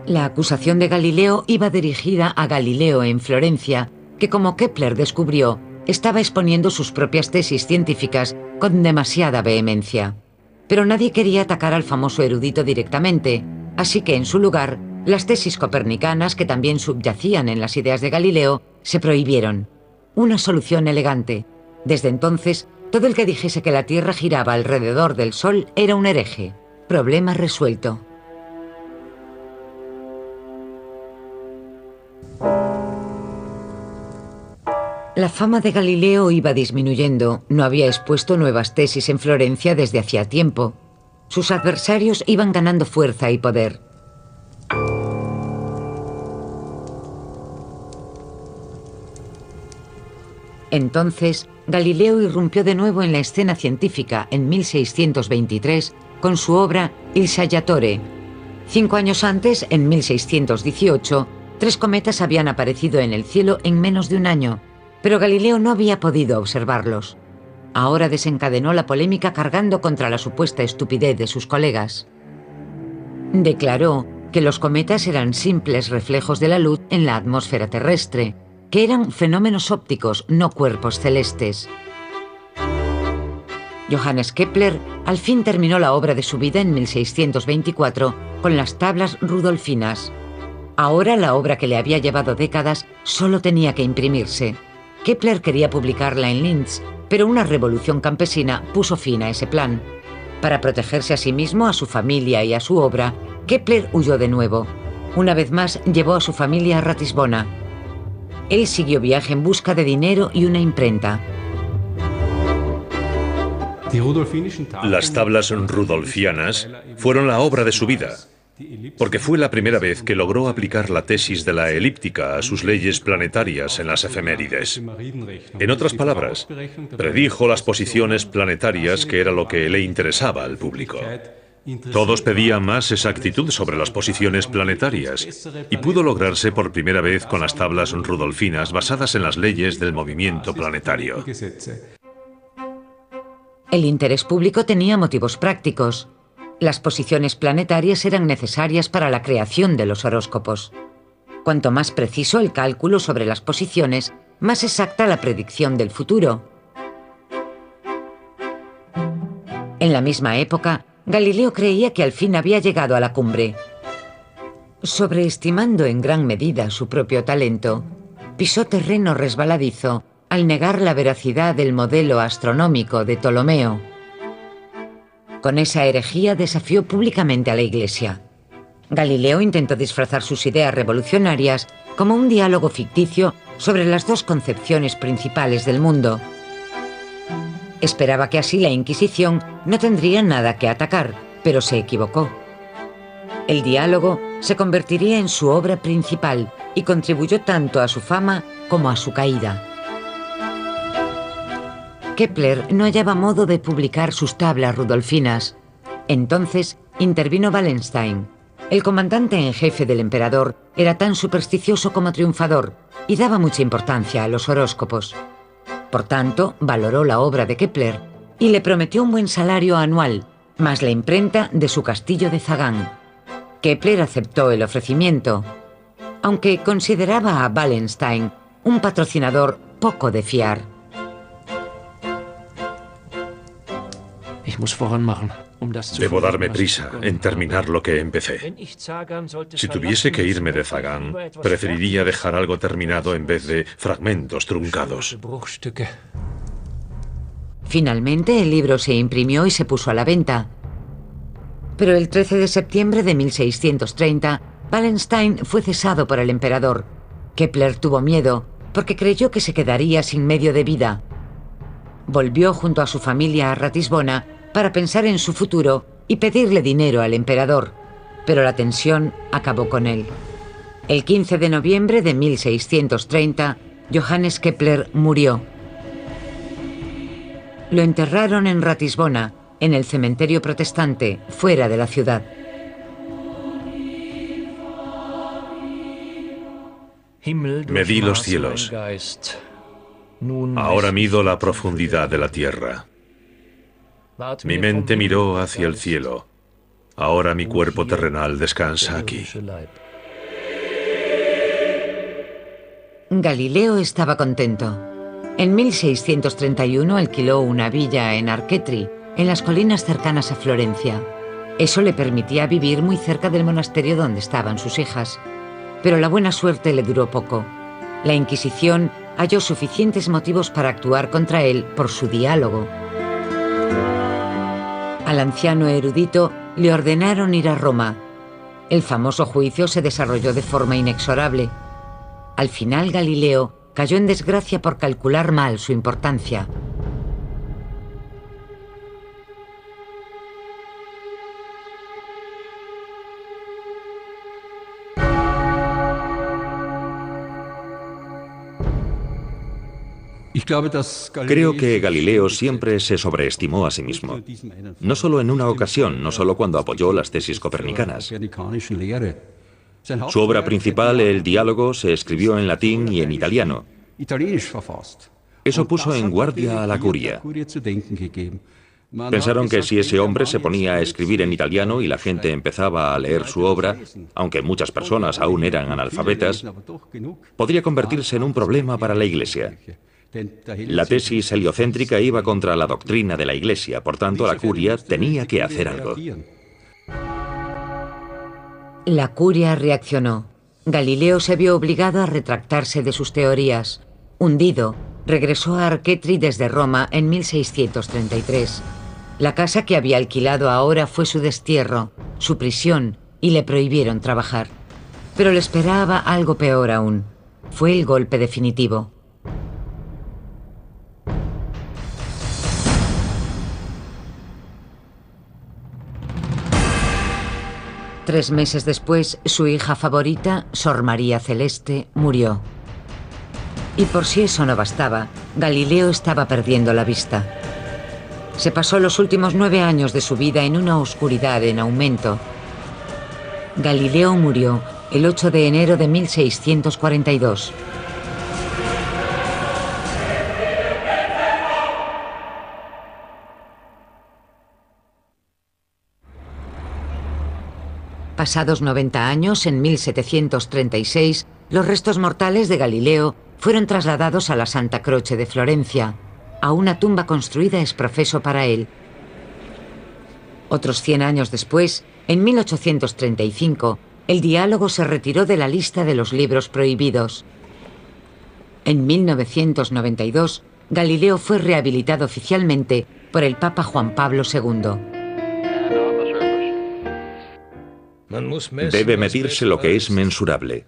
La acusación de Galileo iba dirigida a Galileo en Florencia, que como Kepler descubrió, estaba exponiendo sus propias tesis científicas con demasiada vehemencia. Pero nadie quería atacar al famoso erudito directamente, así que en su lugar, las tesis copernicanas, que también subyacían en las ideas de Galileo, se prohibieron. Una solución elegante. Desde entonces, todo el que dijese que la Tierra giraba alrededor del Sol era un hereje. Problema resuelto. La fama de Galileo iba disminuyendo. No había expuesto nuevas tesis en Florencia desde hacía tiempo. Sus adversarios iban ganando fuerza y poder. Entonces, Galileo irrumpió de nuevo en la escena científica en 1623 con su obra Il Saggiatore. 5 años antes, en 1618, 3 cometas habían aparecido en el cielo en menos de un año, pero Galileo no había podido observarlos. Ahora desencadenó la polémica cargando contra la supuesta estupidez de sus colegas. Declaró que los cometas eran simples reflejos de la luz en la atmósfera terrestre, que eran fenómenos ópticos, no cuerpos celestes. Johannes Kepler al fin terminó la obra de su vida en 1624 con las tablas rudolfinas. Ahora la obra que le había llevado décadas solo tenía que imprimirse. Kepler quería publicarla en Linz, pero una revolución campesina puso fin a ese plan. Para protegerse a sí mismo, a su familia y a su obra, Kepler huyó de nuevo. Una vez más llevó a su familia a Ratisbona. Él siguió viaje en busca de dinero y una imprenta.
Las tablas rudolfianas fueron la obra de su vida, porque fue la primera vez que logró aplicar la tesis de la elíptica a sus leyes planetarias en las efemérides. En otras palabras, predijo las posiciones planetarias, que era lo que le interesaba al público. Todos pedían más exactitud sobre las posiciones planetarias, y pudo lograrse por primera vez con las tablas rudolfinas basadas en las leyes del movimiento planetario.
El interés público tenía motivos prácticos. Las posiciones planetarias eran necesarias para la creación de los horóscopos. Cuanto más preciso el cálculo sobre las posiciones, más exacta la predicción del futuro. En la misma época, Galileo creía que al fin había llegado a la cumbre. Sobreestimando en gran medida su propio talento, pisó terreno resbaladizo al negar la veracidad del modelo astronómico de Ptolomeo. Con esa herejía desafió públicamente a la Iglesia. Galileo intentó disfrazar sus ideas revolucionarias como un diálogo ficticio sobre las dos concepciones principales del mundo. Esperaba que así la Inquisición no tendría nada que atacar, pero se equivocó. El diálogo se convertiría en su obra principal y contribuyó tanto a su fama como a su caída. Kepler no hallaba modo de publicar sus tablas rudolfinas. Entonces intervino Wallenstein. El comandante en jefe del emperador era tan supersticioso como triunfador y daba mucha importancia a los horóscopos. Por tanto, valoró la obra de Kepler y le prometió un buen salario anual, más la imprenta de su castillo de Zagán. Kepler aceptó el ofrecimiento, aunque consideraba a Wallenstein un patrocinador poco de fiar.
Debo darme prisa en terminar lo que empecé. Si tuviese que irme de Zagán, preferiría dejar algo terminado en vez de fragmentos truncados.
Finalmente, el libro se imprimió y se puso a la venta. Pero el 13 de septiembre de 1630, Wallenstein fue cesado por el emperador. Kepler tuvo miedo porque creyó que se quedaría sin medio de vida. Volvió junto a su familia a Ratisbona para pensar en su futuro y pedirle dinero al emperador, pero la tensión acabó con él. El 15 de noviembre de 1630, Johannes Kepler murió. Lo enterraron en Ratisbona, en el cementerio protestante, fuera de la ciudad.
Medí los cielos Ahora mido la profundidad de la tierra. Mi mente miró hacia el cielo. Ahora mi cuerpo terrenal descansa aquí.
Galileo estaba contento. En 1631 alquiló una villa en Arcetri, en las colinas cercanas a Florencia. Eso le permitía vivir muy cerca del monasterio donde estaban sus hijas. Pero la buena suerte le duró poco. La Inquisición halló suficientes motivos para actuar contra él por su diálogo. Al anciano erudito le ordenaron ir a Roma. El famoso juicio se desarrolló de forma inexorable. Al final, Galileo cayó en desgracia por calcular mal su importancia.
Creo que Galileo siempre se sobreestimó a sí mismo. No solo en una ocasión, no solo cuando apoyó las tesis copernicanas. Su obra principal, El Diálogo, se escribió en latín y en italiano. Eso puso en guardia a la curia. Pensaron que si ese hombre se ponía a escribir en italiano y la gente empezaba a leer su obra, aunque muchas personas aún eran analfabetas, podría convertirse en un problema para la Iglesia. La tesis heliocéntrica iba contra la doctrina de la Iglesia, por tanto la curia tenía que hacer algo.
La curia reaccionó. Galileo se vio obligado a retractarse de sus teorías. Hundido, regresó a Arcetri desde Roma en 1633. La casa que había alquilado ahora fue su destierro, su prisión, y le prohibieron trabajar. Pero le esperaba algo peor aún. Fue el golpe definitivo. Tres meses después, su hija favorita, Sor María Celeste, murió. Y por si eso no bastaba, Galileo estaba perdiendo la vista. Se pasó los últimos 9 años de su vida en una oscuridad en aumento. Galileo murió el 8 de enero de 1642. Pasados 90 años, en 1736, los restos mortales de Galileo fueron trasladados a la Santa Croce de Florencia, a una tumba construida ex profeso para él. Otros 100 años después, en 1835, el Diálogo se retiró de la lista de los libros prohibidos. En 1992, Galileo fue rehabilitado oficialmente por el Papa Juan Pablo II.
Debe medirse lo que es mensurable,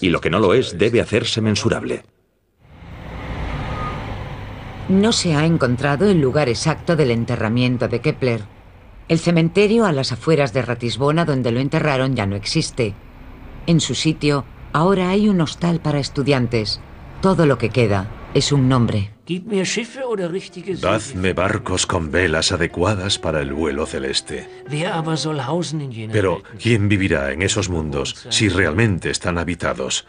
y lo que no lo es debe hacerse mensurable.
No se ha encontrado el lugar exacto del enterramiento de Kepler. El cementerio a las afueras de Ratisbona donde lo enterraron ya no existe. En su sitio, ahora hay un hostal para estudiantes. Todo lo que queda es un nombre.
Dadme barcos con velas adecuadas para el vuelo celeste. Pero, ¿quién vivirá en esos mundos si realmente están habitados?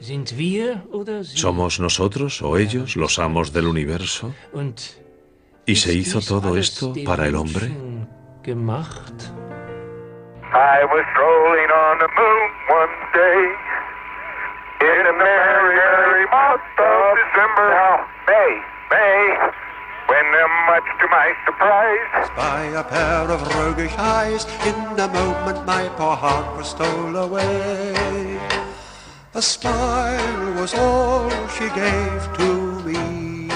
¿Somos nosotros o ellos los amos del universo? ¿Y se hizo todo esto para el hombre?
I was strolling on the moon one day in a merry, merry month of December. Now, May, when much to my surprise,
by a pair of roguish eyes, in a moment my poor heart was stole away. A smile was all she gave to me,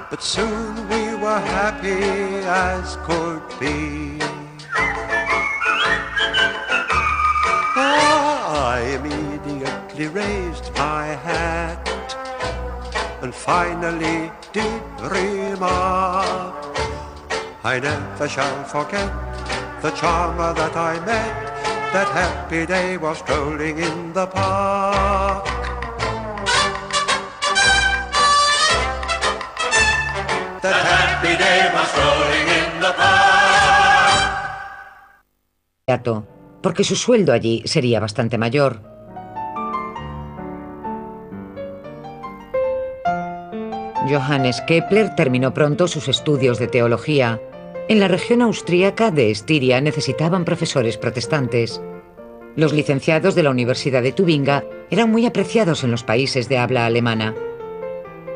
but soon we were happy as could be. I immediately raised my hat and finally did remark, I never shall forget the charmer that I met. That happy day was strolling in the park. That happy day was strolling in the park.
Porque su sueldo allí sería bastante mayor. Johannes Kepler terminó pronto sus estudios de teología. En la región austríaca de Estiria necesitaban profesores protestantes. Los licenciados de la Universidad de Tubinga eran muy apreciados en los países de habla alemana.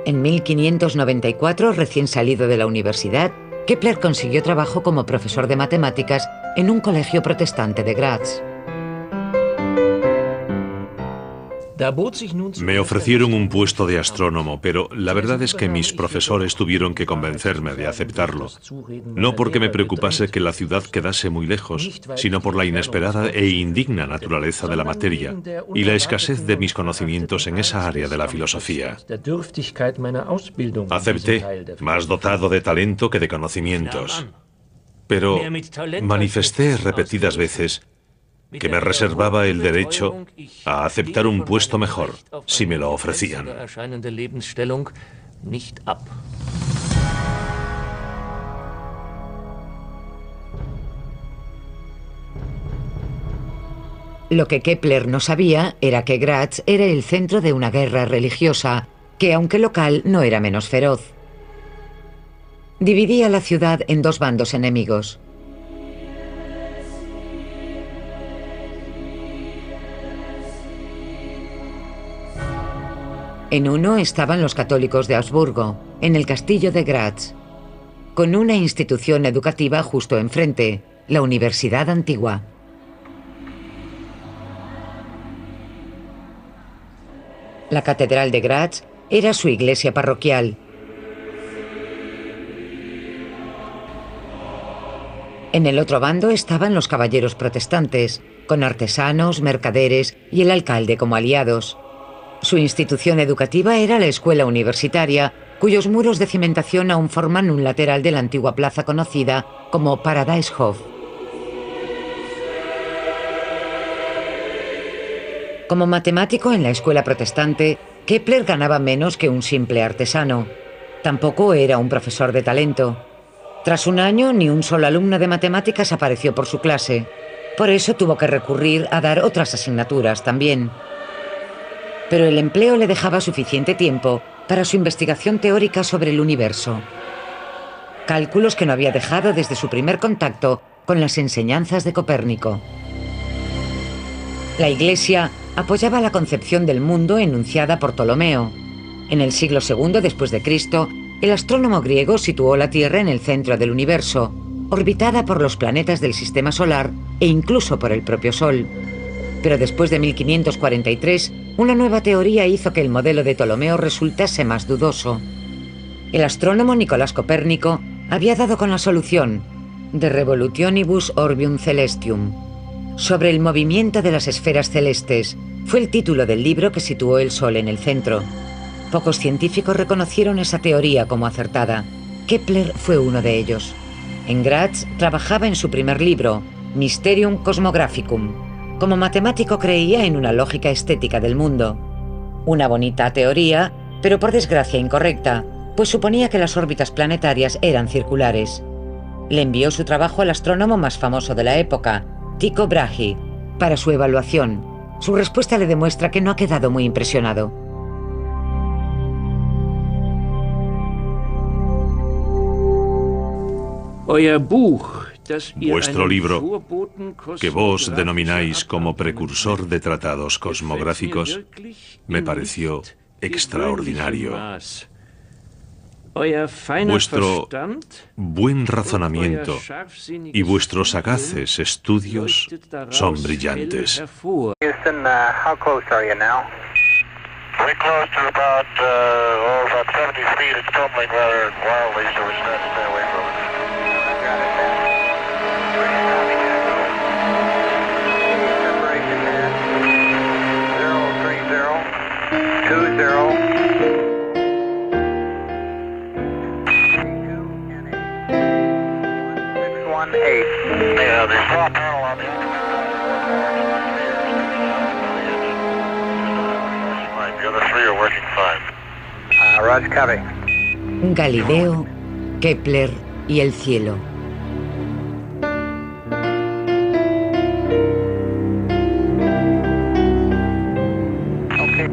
En 1594, recién salido de la universidad, Kepler consiguió trabajo como profesor de matemáticas en un colegio protestante de Graz.
Me ofrecieron un puesto de astrónomo, pero la verdad es que mis profesores tuvieron que convencerme de aceptarlo. No porque me preocupase que la ciudad quedase muy lejos, sino por la inesperada e indigna naturaleza de la materia y la escasez de mis conocimientos en esa área de la filosofía. Acepté, más dotado de talento que de conocimientos. Pero manifesté repetidas veces que me reservaba el derecho a aceptar un puesto mejor si me lo ofrecían.
Lo que Kepler no sabía era que Graz era el centro de una guerra religiosa, que aunque local no era menos feroz. Dividía la ciudad en dos bandos enemigos. En uno estaban los católicos de Augsburgo, en el castillo de Graz, con una institución educativa justo enfrente, la Universidad Antigua. La Catedral de Graz era su iglesia parroquial. En el otro bando estaban los caballeros protestantes, con artesanos, mercaderes y el alcalde como aliados. Su institución educativa era la escuela universitaria, cuyos muros de cimentación aún forman un lateral de la antigua plaza conocida como Paradieshof. Como matemático en la escuela protestante, Kepler ganaba menos que un simple artesano. Tampoco era un profesor de talento. Tras un año, ni un solo alumno de matemáticas apareció por su clase. Por eso tuvo que recurrir a dar otras asignaturas también. Pero el empleo le dejaba suficiente tiempo para su investigación teórica sobre el universo. Cálculos que no había dejado desde su primer contacto con las enseñanzas de Copérnico. La Iglesia apoyaba la concepción del mundo enunciada por Ptolomeo. En el siglo II después de Cristo, el astrónomo griego situó la Tierra en el centro del universo, orbitada por los planetas del sistema solar e incluso por el propio Sol. Pero después de 1543, una nueva teoría hizo que el modelo de Ptolomeo resultase más dudoso. El astrónomo Nicolás Copérnico había dado con la solución, De Revolutionibus Orbium Celestium. Sobre el movimiento de las esferas celestes, fue el título del libro que situó el Sol en el centro. Pocos científicos reconocieron esa teoría como acertada. Kepler fue uno de ellos. En Graz trabajaba en su primer libro, Mysterium Cosmographicum. Como matemático creía en una lógica estética del mundo. Una bonita teoría, pero por desgracia incorrecta, pues suponía que las órbitas planetarias eran circulares. Le envió su trabajo al astrónomo más famoso de la época, Tycho Brahe, para su evaluación. Su respuesta le demuestra que no ha quedado muy impresionado.
Vuestro libro, que vos denomináis como precursor de tratados cosmográficos, me pareció extraordinario. Vuestro buen razonamiento y vuestros sagaces estudios son brillantes.
Houston, how close are you now?
Very close to about 70 feet. It's tumbling rather wildly, so we're trying to stay away from it.
Separation there. 030. 20. 618.
Yeah, the small panel on the the other three are working fine.
Roger, copy.
Galileo, Kepler y el cielo.
Okay.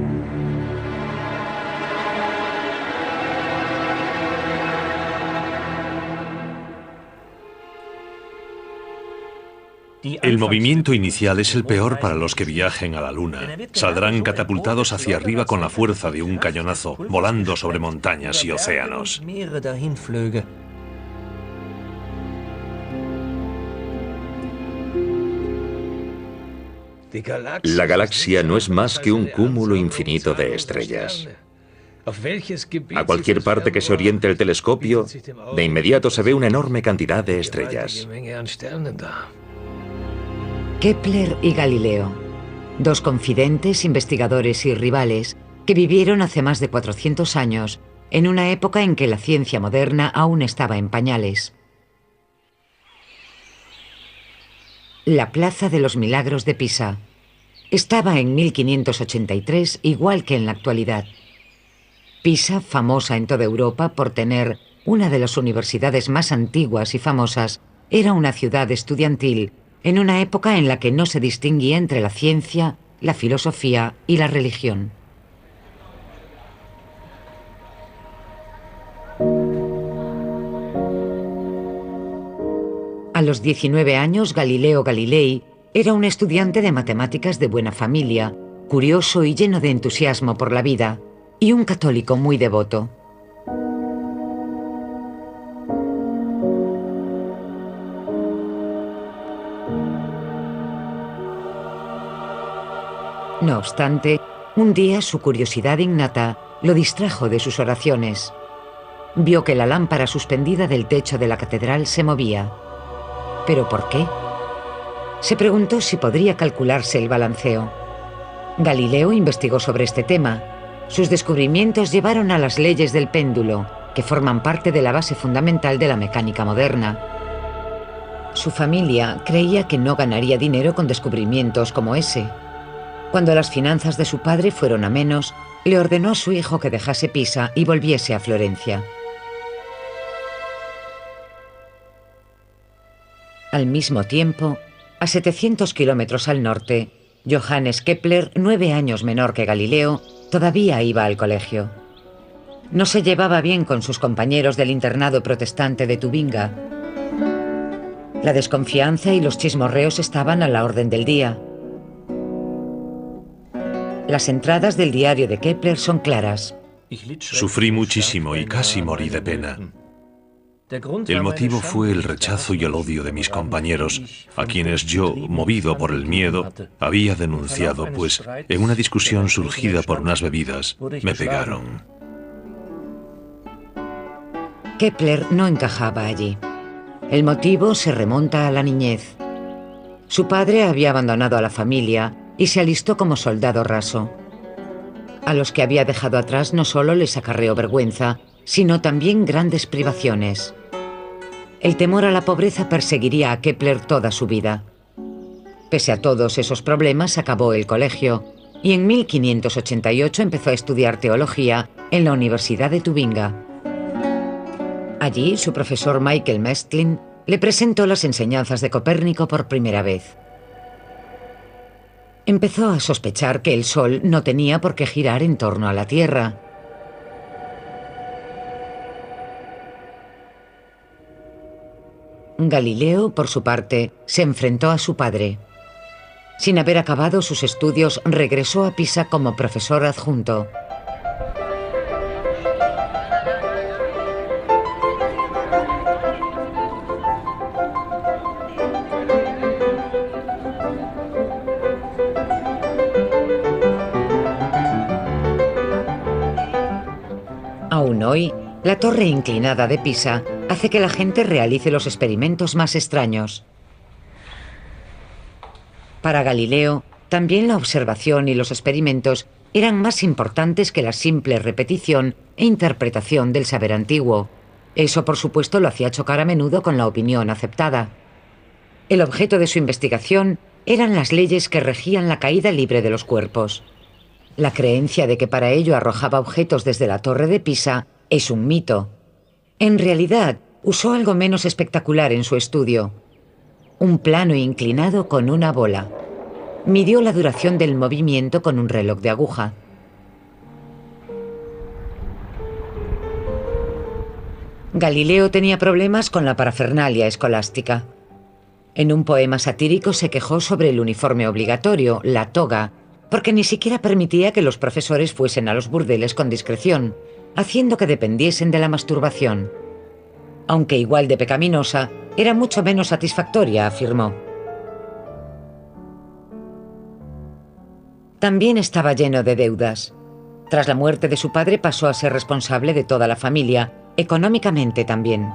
El movimiento inicial es el peor para los que viajen a la Luna. Saldrán catapultados hacia arriba con la fuerza de un cañonazo, volando sobre montañas y océanos.
La galaxia no es más que un cúmulo infinito de estrellas. A cualquier parte que se oriente el telescopio, de inmediato se ve una enorme cantidad de estrellas.
Kepler y Galileo, dos confidentes, investigadores y rivales que vivieron hace más de 400 años, en una época en que la ciencia moderna aún estaba en pañales. La Plaza de los Milagros de Pisa estaba en 1583 igual que en la actualidad. Pisa, famosa en toda Europa por tener una de las universidades más antiguas y famosas, era una ciudad estudiantil en una época en la que no se distinguía entre la ciencia, la filosofía y la religión. A los 19 años, Galileo Galilei era un estudiante de matemáticas de buena familia, curioso y lleno de entusiasmo por la vida, y un católico muy devoto. No obstante, un día su curiosidad innata lo distrajo de sus oraciones. Vio que la lámpara suspendida del techo de la catedral se movía. ¿Pero por qué? Se preguntó si podría calcularse el balanceo. Galileo investigó sobre este tema. Sus descubrimientos llevaron a las leyes del péndulo, que forman parte de la base fundamental de la mecánica moderna. Su familia creía que no ganaría dinero con descubrimientos como ese. Cuando las finanzas de su padre fueron a menos, le ordenó a su hijo que dejase Pisa y volviese a Florencia. Al mismo tiempo, a 700 kilómetros al norte, Johannes Kepler, 9 años menor que Galileo, todavía iba al colegio. No se llevaba bien con sus compañeros del internado protestante de Tubinga. La desconfianza y los chismorreos estaban a la orden del día. Las entradas del diario de Kepler son claras.
Sufrí muchísimo y casi morí de pena. El motivo fue el rechazo y el odio de mis compañeros, a quienes yo, movido por el miedo, había denunciado, pues en una discusión surgida por unas bebidas, me pegaron.
Kepler no encajaba allí. El motivo se remonta a la niñez. Su padre había abandonado a la familia y se alistó como soldado raso. A los que había dejado atrás no solo les acarreó vergüenza, sino también grandes privaciones. El temor a la pobreza perseguiría a Kepler toda su vida. Pese a todos esos problemas, acabó el colegio y en 1588 empezó a estudiar teología en la Universidad de Tubinga. Allí, su profesor Michael Mestlin le presentó las enseñanzas de Copérnico por primera vez. Empezó a sospechar que el Sol no tenía por qué girar en torno a la Tierra. Galileo, por su parte, se enfrentó a su padre. Sin haber acabado sus estudios, regresó a Pisa como profesor adjunto. Aún hoy, la torre inclinada de Pisa hace que la gente realice los experimentos más extraños. Para Galileo, también la observación y los experimentos eran más importantes que la simple repetición e interpretación del saber antiguo. Eso, por supuesto, lo hacía chocar a menudo con la opinión aceptada. El objeto de su investigación eran las leyes que regían la caída libre de los cuerpos. La creencia de que para ello arrojaba objetos desde la torre de Pisa es un mito. En realidad, usó algo menos espectacular en su estudio: un plano inclinado con una bola. Midió la duración del movimiento con un reloj de aguja. Galileo tenía problemas con la parafernalia escolástica. En un poema satírico se quejó sobre el uniforme obligatorio, la toga, porque ni siquiera permitía que los profesores fuesen a los burdeles con discreción, haciendo que dependiesen de la masturbación. Aunque igual de pecaminosa, era mucho menos satisfactoria, afirmó. También estaba lleno de deudas. Tras la muerte de su padre pasó a ser responsable de toda la familia, económicamente también.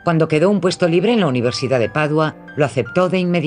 Cuando quedó un puesto libre en la Universidad de Padua, lo aceptó de inmediato.